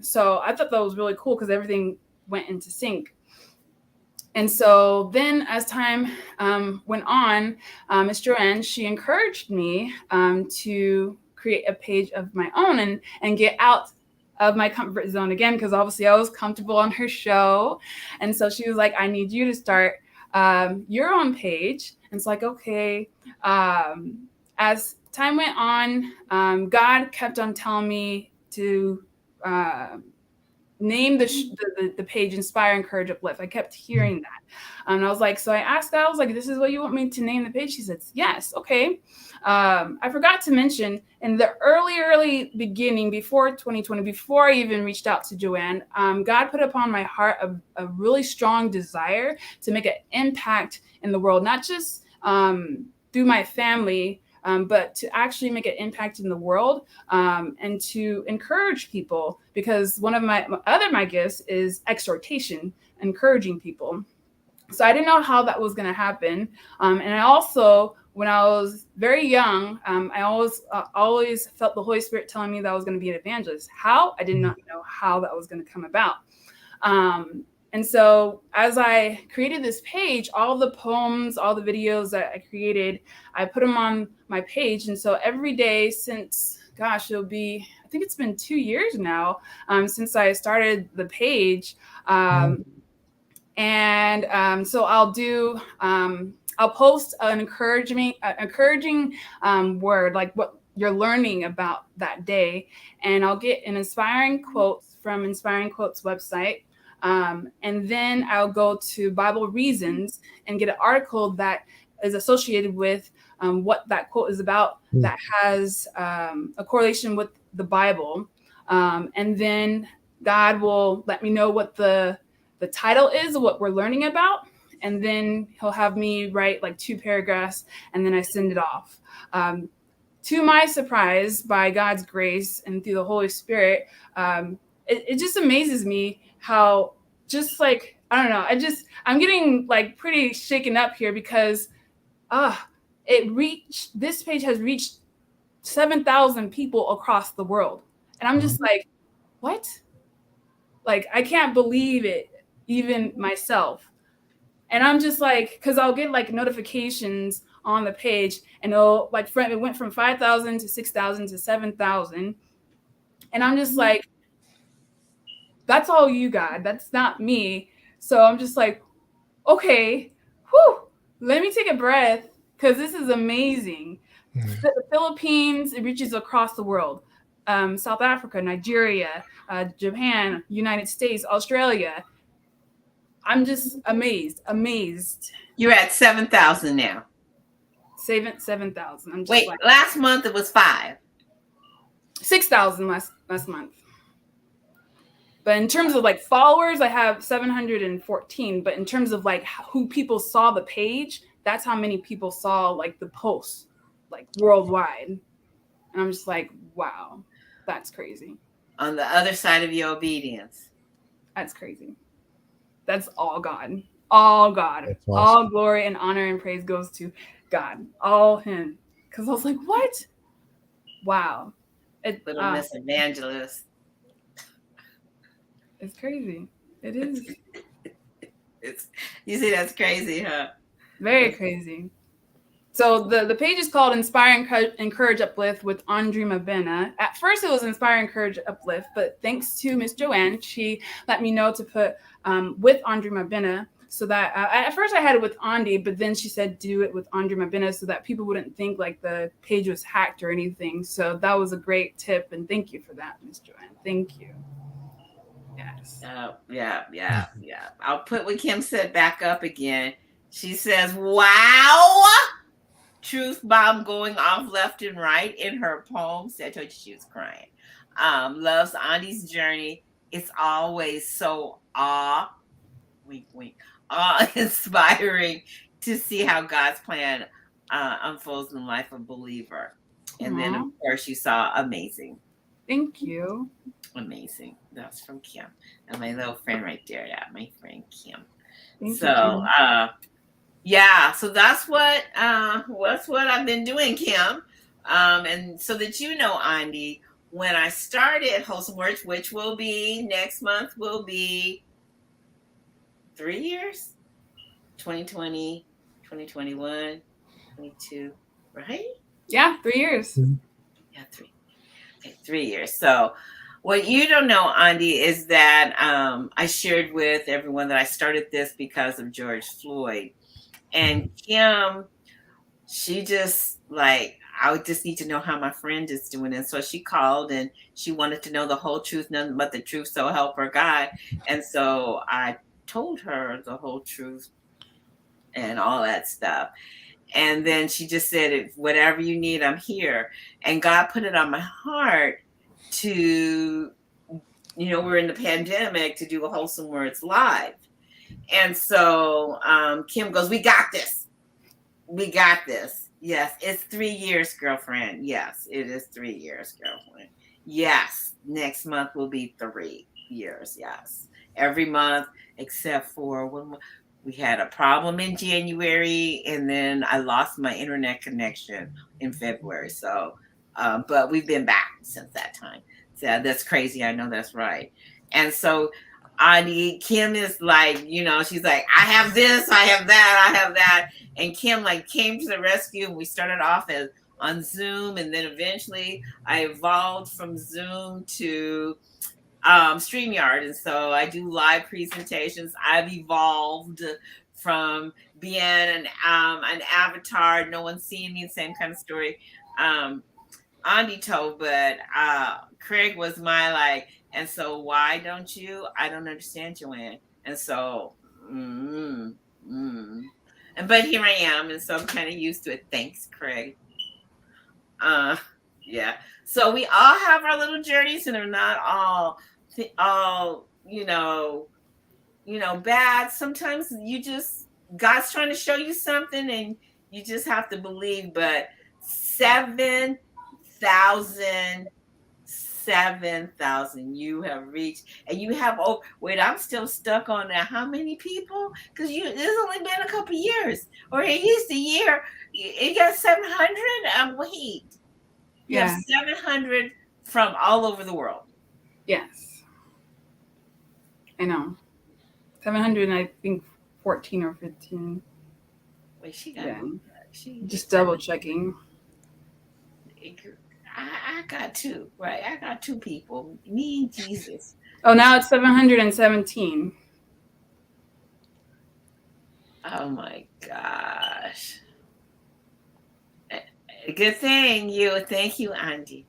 So I thought that was really cool because everything went into sync. And so then as time went on, Ms. Joanne, she encouraged me to create a page of my own and get out of my comfort zone again, because obviously I was comfortable on her show. And so she was like, "I need you to start your own page." And it's like, okay. As time went on, God kept on telling me to name the page Inspire, Encourage, Uplift. I kept hearing that. And I was like, so I asked God, I was like, "This is what you want me to name the page?" She said, "Yes." Okay. I forgot to mention in the early beginning, before 2020, before I even reached out to Joanne, God put upon my heart a really strong desire to make an impact in the world, not just through my family, but to actually make an impact in the world, and to encourage people, because one of my gifts is exhortation, encouraging people. So I didn't know how that was going to happen. And I also, when I was very young, I always felt the Holy Spirit telling me that I was going to be an evangelist. How? I did not know how that was going to come about. And so as I created this page, all the poems, all the videos that I created, I put them on my page. And so every day since, I think it's been 2 years now, since I started the page. So I'll post an encouraging word, like what you're learning about that day. And I'll get an inspiring quotes from Inspiring Quotes website. And then I'll go to Bible Reasons and get an article that is associated with what that quote is about, that has a correlation with the Bible. And then God will let me know what the title is, what we're learning about. And then he'll have me write like 2 paragraphs, and then I send it off. To my surprise, by God's grace and through the Holy Spirit, it just amazes me how, just like, I don't know, I'm getting like pretty shaken up here, because this page has reached 7,000 people across the world. And I'm just like, what? Like, I can't believe it, even myself. And I'm just like, because I'll get like notifications on the page, and it went from 5,000 to 6,000 to 7,000, and I'm just like, that's all you got. That's not me. So I'm just like, okay, whew, let me take a breath because this is amazing. The Philippines, it reaches across the world. South Africa, Nigeria, Japan, United States, Australia. I'm just amazed. You're at 7,000 now. 7,000. I'm just Wait, like last month it was 5. 6,000 last month. But in terms of like followers, I have 714. But in terms of like who people saw the page, that's how many people saw like the post, like worldwide. And I'm just like, wow, that's crazy. On the other side of your obedience. That's crazy. That's all God. All God. That's awesome. All glory and honor and praise goes to God. All Him. Because I was like, what? Wow. Little Miss Evangelist. It's crazy. It is. You see, that's crazy, huh? Very crazy. So the page is called Inspire, Encourage, Uplift with Andre Mabena. At first it was Inspire, Encourage, Uplift, but thanks to Miss Joanne, she let me know to put with Andre Mabena, so that at first I had it with Andy, but then she said do it with Andre Mabena so that people wouldn't think like the page was hacked or anything. So that was a great tip, and thank you for that, Miss Joanne. Thank you. Yes. Yeah. I'll put what Kim said back up again. She says, wow. Truth bomb going off left and right in her poems. I told you she was crying. Loves Andy's journey. It's always so wink, inspiring to see how God's plan unfolds in the life of a believer. And then, of course, you saw amazing. Thank you. Amazing. That's from Kim. And my little friend right there, my friend Kim. Thank So, you, Kim. yeah, so that's what I've been doing, Kim. And so that you know, Andy, when I started Wholesome Words, which will be next month, will be 3 years, 2020, 2021, 22, right? Yeah, 3 years. Yeah, 3. Okay, 3 years. So what you don't know, Andy, is that I shared with everyone that I started this because of George Floyd. And Kim, she just like, I would just need to know how my friend is doing. And so she called and she wanted to know the whole truth, nothing but the truth, so help her God. And so I told her the whole truth and all that stuff. And then she just said, whatever you need, I'm here. And God put it on my heart to, we're in the pandemic, to do a Wholesome Words Live. And so Kim goes, we got this. We got this. Yes, it's 3 years, girlfriend. Yes, it is 3 years, girlfriend. Yes, next month will be 3 years. Yes, every month except for when we had a problem in January, and then I lost my internet connection in February. So, but we've been back since that time. So that's crazy. I know that's right. And so Kim is like, she's like, I have this, I have that. And Kim like came to the rescue, and we started off on Zoom. And then eventually I evolved from Zoom to StreamYard. And so I do live presentations. I've evolved from being an avatar, no one's seeing me, same kind of story Andy told, but Craig was my like, and so why don't you? I don't understand, Joanne. And so, and but here I am, and so I'm kind of used to it. Thanks, Craig. Yeah. So we all have our little journeys, and they're not all bad. Sometimes God's trying to show you something, and you just have to believe. But 7,000 you have reached, and you have I'm still stuck on that. How many people? Because there's only been a couple years, or at least a year. It got 700. Wait, you have 700 from all over the world. Yes, I know. 700, I think 14 or 15. Wait, she got Just double checking. I got two, right? I got two people, me and Jesus. Oh, now it's 717. Oh my gosh. Good thing you. Thank you, Andy.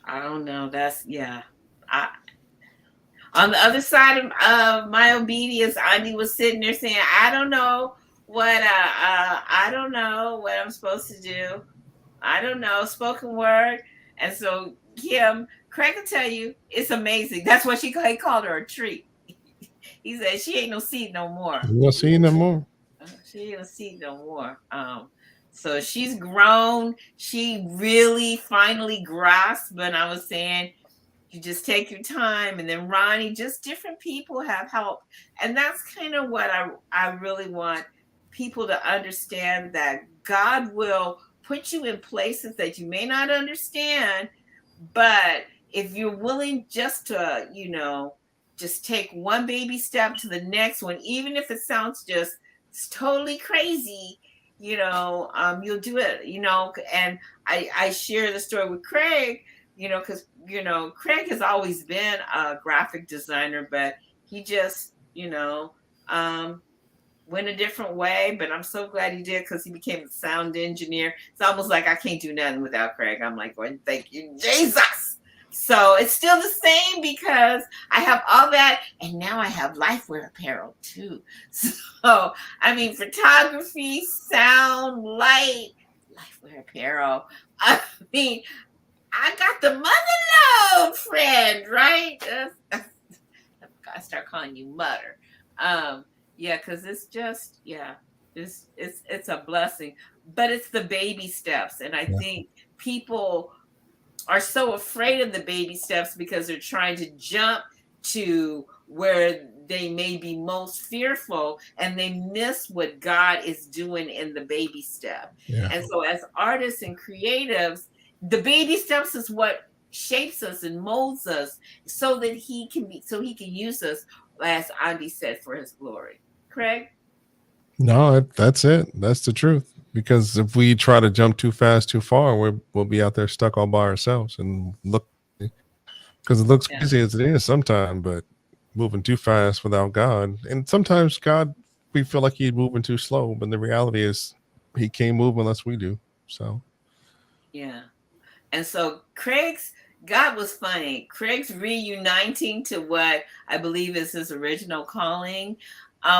I don't know. That's yeah. I, on the other side of my obedience, Andy was sitting there saying, "I don't know what. I don't know what I'm supposed to do. I don't know spoken word." And so Kim, Craig will tell you it's amazing. That's what he called her a treat. He said she ain't no seed no more. We'll see no more. She ain't no seed no more. So she's grown. She really finally grasped. But I was saying, you just take your time. And then Ronnie, just different people have helped. And that's kind of what I really want people to understand, that God will put you in places that you may not understand. But if you're willing just to, just take one baby step to the next one, even if it sounds just totally crazy, you'll do it, and I share the story with Craig, because, Craig has always been a graphic designer, but he just, went a different way. But I'm so glad he did, because he became a sound engineer. It's almost like I can't do nothing without Craig. I'm like, well, thank you, Jesus. So it's still the same, because I have all that, and now I have lifewear apparel too. So I mean, photography, sound, light, lifewear apparel. I mean, I got the mother lode friend, right? I start calling you mother. Yeah, because it's just, it's a blessing, but it's the baby steps, and I think people are so afraid of the baby steps because they're trying to jump to where they may be most fearful, and they miss what God is doing in the baby step. Yeah. And so as artists and creatives, the baby steps is what shapes us and molds us so that he can use us, as Andy said, for his glory. Craig? No, that's it. That's the truth. Because if we try to jump too fast, too far, we'll be out there stuck all by ourselves and look, because it looks easy as it is sometimes, but moving too fast without God. And sometimes God, we feel like he's moving too slow, but the reality is he can't move unless we do. So yeah. And so God was funny. Craig's reuniting to what I believe is his original calling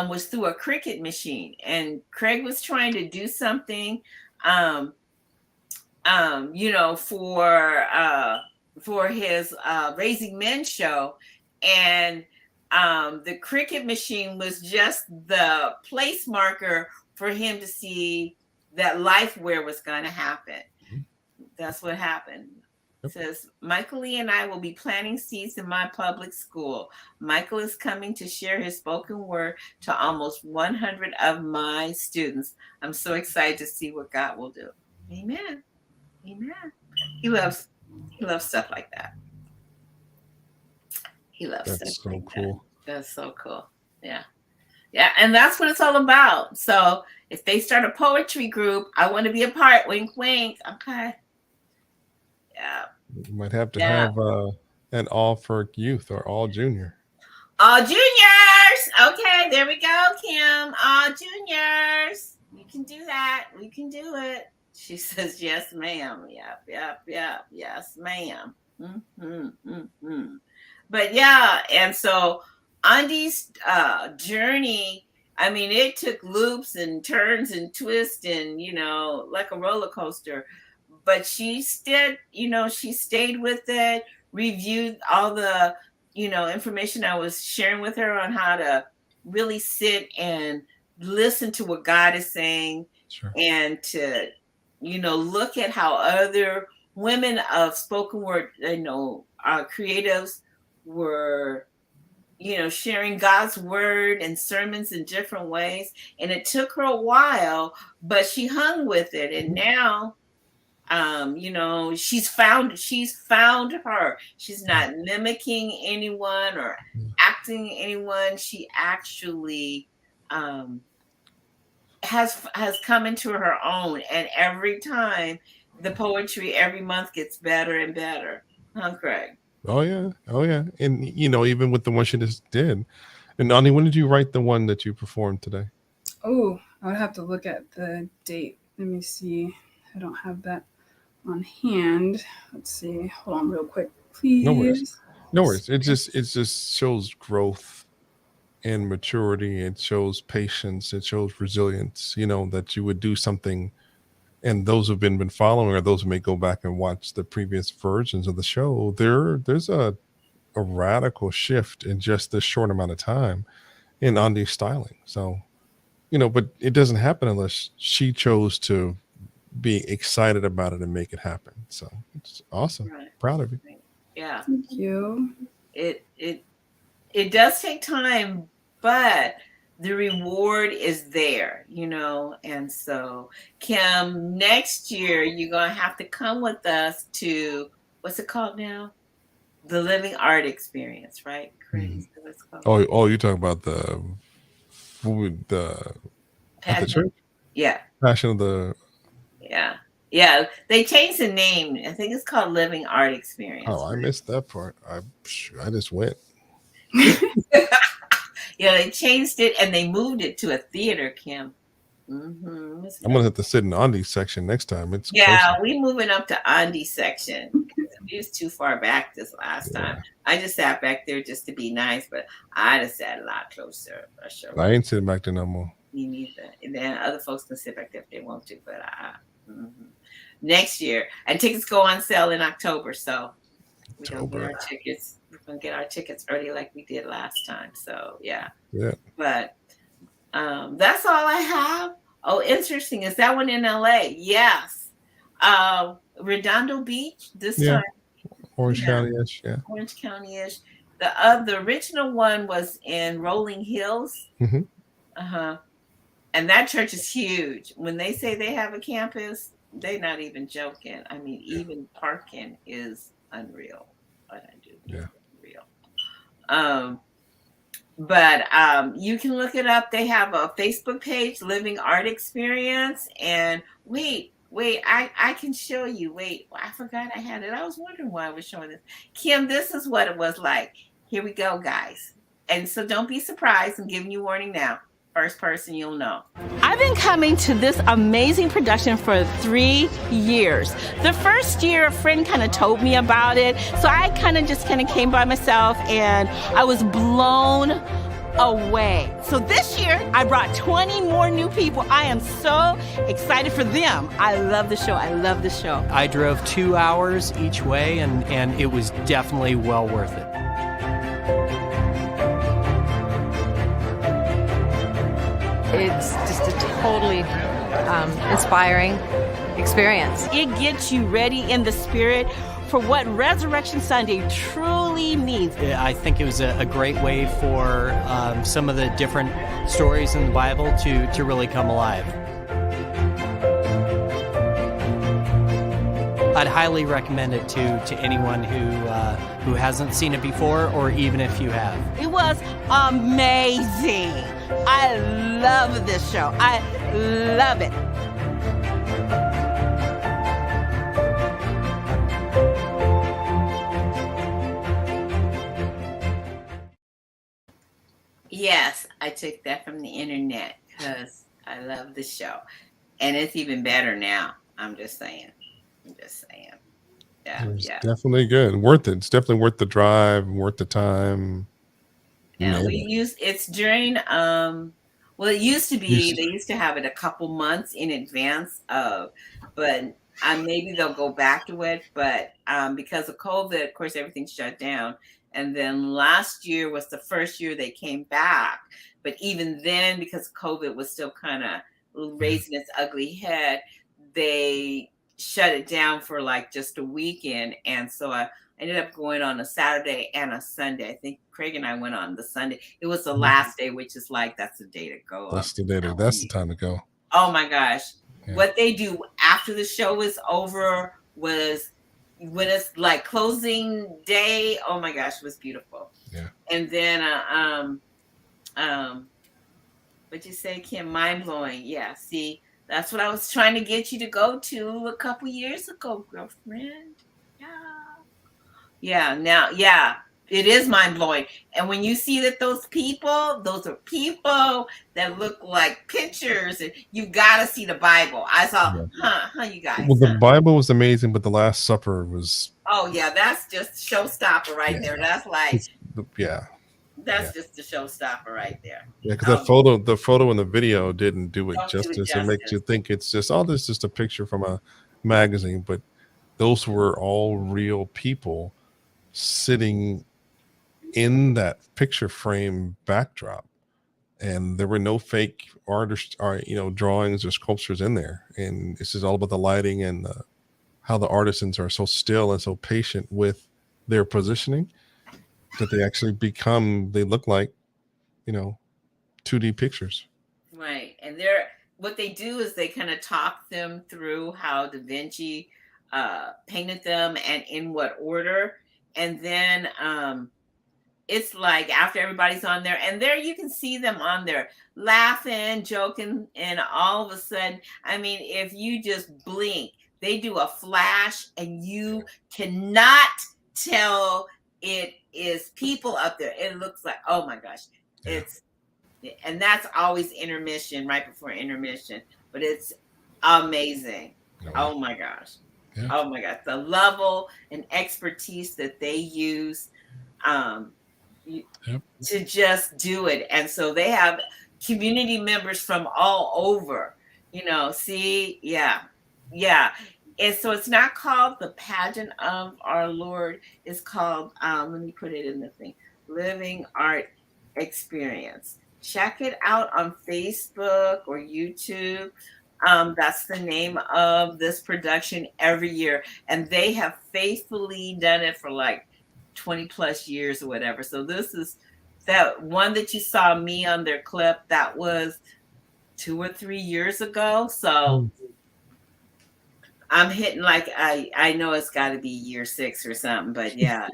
was through a cricket machine. And Craig was trying to do something, for his Raising Men show. And the cricket machine was just the place marker for him to see that LifeWare was going to happen. That's what happened. It says, Michael Lee and I will be planting seeds in my public school. Michael is coming to share his spoken word to almost 100 of my students. I'm so excited to see what God will do. Amen. Amen. He loves stuff like that. He loves that's stuff so like cool. that. That's so cool. Yeah. Yeah. And that's what it's all about. So if they start a poetry group, I want to be a part. Wink, wink. Okay. Yeah. You might have to have an all for youth or all junior. All juniors. Okay, there we go, Kim. All juniors. You can do that. We can do it. She says, yes, ma'am. Yep. Yes, ma'am. But yeah, and so Andy's journey, I mean, it took loops and turns and twists and, like a roller coaster. But she stayed with it, reviewed all the, information I was sharing with her on how to really sit and listen to what God is saying. Sure. And to, look at how other women of spoken word, creatives were, sharing God's word and sermons in different ways. And it took her a while, but she hung with it. And now, she's found her. She's not mimicking anyone or acting anyone. She actually has come into her own, and every time the poetry every month gets better and better. Huh, Craig? Oh yeah, and even with the one she just did. And Ani, when did you write the one that you performed today? Oh, I would have to look at the date. Let me see. I don't have that on hand. Let's see. Hold on real quick, please. No worries. It just shows growth and maturity. It shows patience. It shows resilience. That you would do something. And those who've been following, or those who may go back and watch the previous versions of the show, there's a radical shift in just this short amount of time in Andy's styling. So, but it doesn't happen unless she chose to be excited about it and make it happen. So it's awesome. Right. Proud of you. Yeah. Thank you. It does take time, but the reward is there, and so Kim, next year you're gonna have to come with us to, what's it called now? The Living Art Experience, right? Mm-hmm. It's called. Oh, you're talking about the food, at the church? Yeah. Passion of the. Yeah. They changed the name. I think it's called Living Art Experience. Oh, I missed that part. I just went. Yeah, they changed it and they moved it to a theater, Kim. Mm-hmm. I'm gonna have to sit in Andy's section next time. It's closer. We moving up to Andy's section. It was too far back this last time. I just sat back there just to be nice, but I'd have sat a lot closer. For sure. I ain't sitting back there no more. Me neither. And then other folks can sit back there if they want to, but next year, and tickets go on sale in October, so we're gonna get our tickets. We're gonna get our tickets early like we did last time. So yeah. But that's all I have. Oh, interesting. Is that one in LA? Yes. Redondo Beach this time. Orange County-ish, yeah. Orange County-ish. The original one was in Rolling Hills. Mm-hmm. And that church is huge. When they say they have a campus, they're not even joking. I mean, even parking is unreal. What I do. Yeah. Unreal. But you can look it up. They have a Facebook page, Living Art Experience. And wait, I can show you. Wait, I forgot I had it. I was wondering why I was showing this. Kim, this is what it was like. Here we go, guys. And so don't be surprised. I'm giving you warning now. First person you'll know. I've been coming to this amazing production for 3 years. The first year, a friend kind of told me about it, so I kind of came by myself, and I was blown away. So this year, I brought 20 more new people. I am so excited for them. I love the show. I love the show. I drove 2 hours each way, and it was definitely well worth it. It's just a totally inspiring experience. It gets you ready in the spirit for what Resurrection Sunday truly means. I think it was a great way for some of the different stories in the Bible to really come alive. I'd highly recommend it to anyone who hasn't seen it before, or even if you have. It was amazing. I love this show. I love it. Yes, I took that from the internet because I love the show. And it's even better now. I'm just saying. Yeah. It's definitely good. Worth it. It's definitely worth the drive, worth the time. And it's during well, it used to be they used to have it a couple months in advance of, but maybe they'll go back to it. But because of COVID, of course, everything shut down. And then last year was the first year they came back. But even then, because COVID was still kind of raising its ugly head, they shut it down for like just a weekend. And so I ended up going on a Saturday and a Sunday. I think Craig and I went on the Sunday. It was the last day, which is like, that's the day to go. That's the day. That's the time to go. Oh my gosh. Yeah. What they do after the show is over was when it's like closing day. Oh my gosh, it was beautiful. Yeah. And then, What you say, Kim? Mind blowing. Yeah. See, that's what I was trying to get you to go to a couple years ago, girlfriend. Yeah. Yeah. Now, yeah, it is mind blowing. And when you see that those are people that look like pictures, and you got to see the Bible. I saw, Yeah. you guys. Well, the Bible was amazing, but the Last Supper was, Oh yeah, that's just showstopper right yeah, there. That's like yeah, that's just the showstopper right there. yeah. Because Um, the photo and the video didn't do it don't do it justice. It makes you justice. think it's just, oh, this is just a picture from a magazine, but those were all real people sitting in that picture frame backdrop, and there were no fake artists or drawings or sculptures in there. And this is all about the lighting and how the artisans are so still and so patient with their positioning that they actually they look like 2D pictures. Right. And what they do is they kind of talk them through how Da Vinci painted them and in what order. And then it's like after everybody's on there, and there you can see them on there laughing, joking, and all of a sudden, I mean, if you just blink, they do a flash and you cannot tell it is people up there. It looks like, oh my gosh, Yeah. and that's always intermission, right before intermission, but it's amazing. Oh my gosh. Yeah. Oh my gosh, the level and expertise that they use to just do it. And so they have community members from all over, see, yeah. And so it's not called the Pageant of Our Lord. It's called, let me put it in the thing, Living Art Experience. Check it out on Facebook or YouTube. That's the name of this production every year. And they have faithfully done it for like 20 plus years or whatever. So this is that one that you saw me on their clip. That was 2 or 3 years ago. So I'm hitting like, I know it's got to be year 6 or something, but yeah,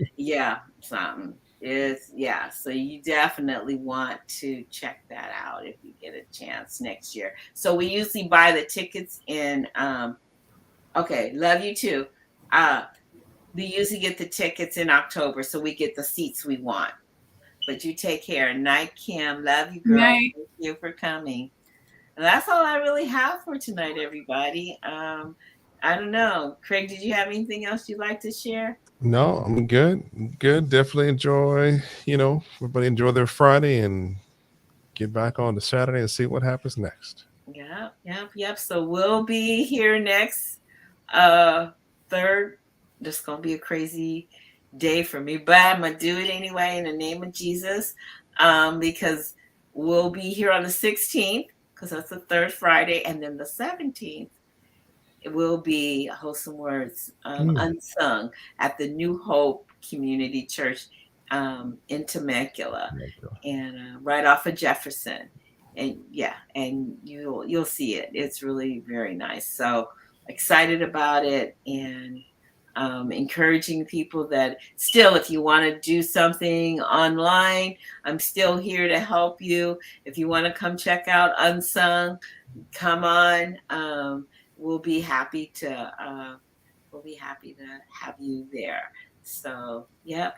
something. So you definitely want to check that out if you get a chance next year. So we usually buy the tickets in okay, love you too. We usually get the tickets in October, so we get the seats we want. But you take care. Night, Kim. Love you, girl. Night. Thank you for coming. And that's all I really have for tonight, everybody. I don't know. Craig, did you have anything else you'd like to share? No, I'm good. Definitely enjoy, everybody enjoy their Friday and get back on to Saturday and see what happens next. Yep. So we'll be here next third. This is gonna be a crazy day for me, but I'm gonna do it anyway in the name of Jesus. Because we'll be here on the 16th, because that's the third Friday, and then the 17th. It will be Wholesome Words Unsung at the New Hope Community Church in Temecula, and right off of Jefferson. And you'll see it. It's really very nice. So excited about it, and encouraging people that still, if you want to do something online, I'm still here to help you. If you want to come check out Unsung, come on. We'll be happy to have you there. So yep.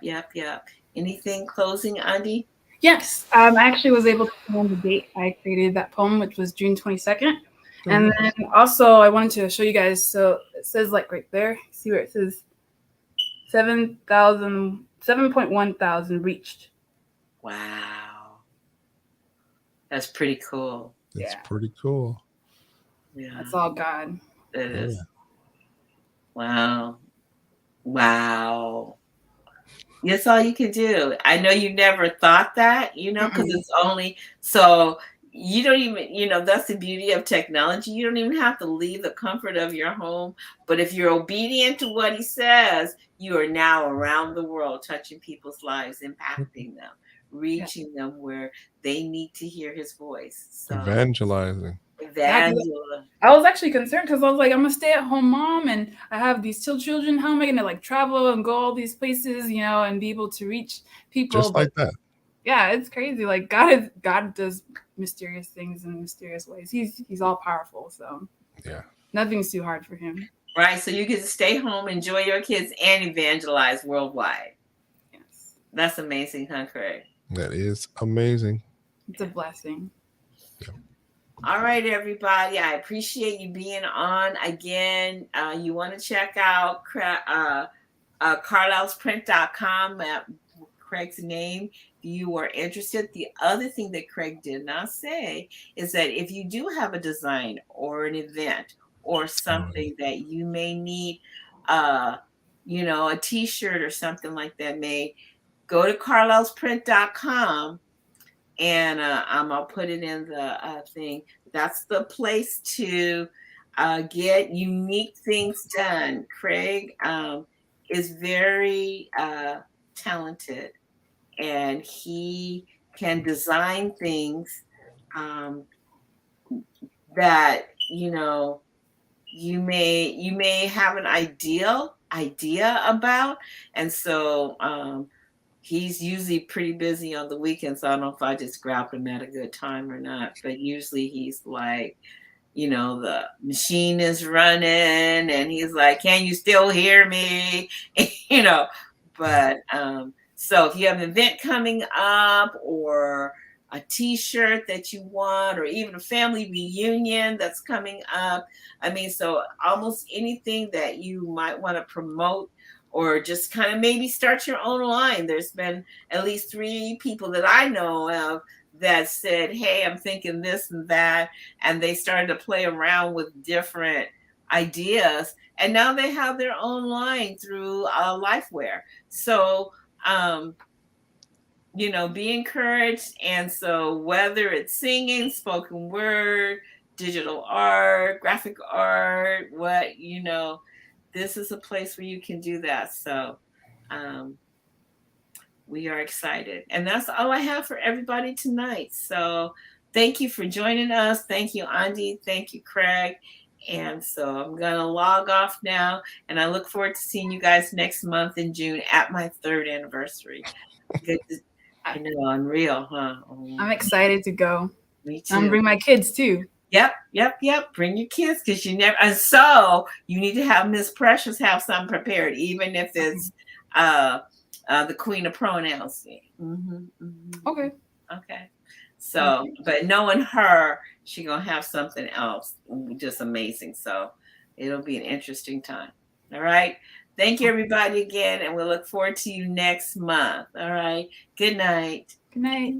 Anything closing, Andy? Yes, I actually was able to find the date I created that poem, which was June 22nd. And then also I wanted to show you guys. So it says like right there, see where it says 7.1 thousand reached. Wow. That's pretty cool. That's pretty cool. Yeah. That's all God. It is. Yeah. Wow. That's all you can do. I know you never thought that, because it's only so you don't even, that's the beauty of technology. You don't even have to leave the comfort of your home. But if you're obedient to what he says, you are now around the world, touching people's lives, impacting them, reaching them where they need to hear his voice. So Evangelizing. I was actually concerned because I was like, I'm a stay-at-home mom and I have these 2 children. How am I gonna travel and go all these places, and be able to reach people? Just like that. Yeah, it's crazy. Like God does mysterious things in mysterious ways. He's all powerful, so Yeah. nothing's too hard for him. Right. So you get to stay home, enjoy your kids, and evangelize worldwide. Yes. That's amazing, huh, Craig? That is amazing. It's a blessing. All right, everybody. I appreciate you being on again. You want to check out carlisleprint.com at Craig's name. If you are interested, the other thing that Craig did not say is that if you do have a design or an event or something that you may need, a t-shirt or something like that made, go to carlisleprint.com. And I'll put it in the thing. That's the place to get unique things done. Craig is very talented, and he can design things that you may have an idea about, and so. He's usually pretty busy on the weekends. So I don't know if I just grabbed him at a good time or not, but usually he's like, the machine is running and he's like, can you still hear me? But so if you have an event coming up or a t-shirt that you want, or even a family reunion that's coming up, so almost anything that you might want to promote, or just kind of maybe start your own line. There's been at least 3 people that I know of that said, hey, I'm thinking this and that. And they started to play around with different ideas. And now they have their own line through Lifeware. So, be encouraged. And so whether it's singing, spoken word, digital art, graphic art, this is a place where you can do that. So we are excited. And that's all I have for everybody tonight. So thank you for joining us. Thank you, Andy. Thank you, Craig. And so I'm going to log off now. And I look forward to seeing you guys next month in June at my 3rd anniversary. I know, unreal, huh? I'm excited to go. Me too. I'm going to bring my kids too. Yep. Bring your kids, because you never. And so you need to have Miss Precious have something prepared, even if it's the Queen of Pronouns. Okay. So, but knowing her, she's gonna have something else just amazing. So it'll be an interesting time. All right. Thank you, everybody, again, and we'll look forward to you next month. All right. Good night. Good night.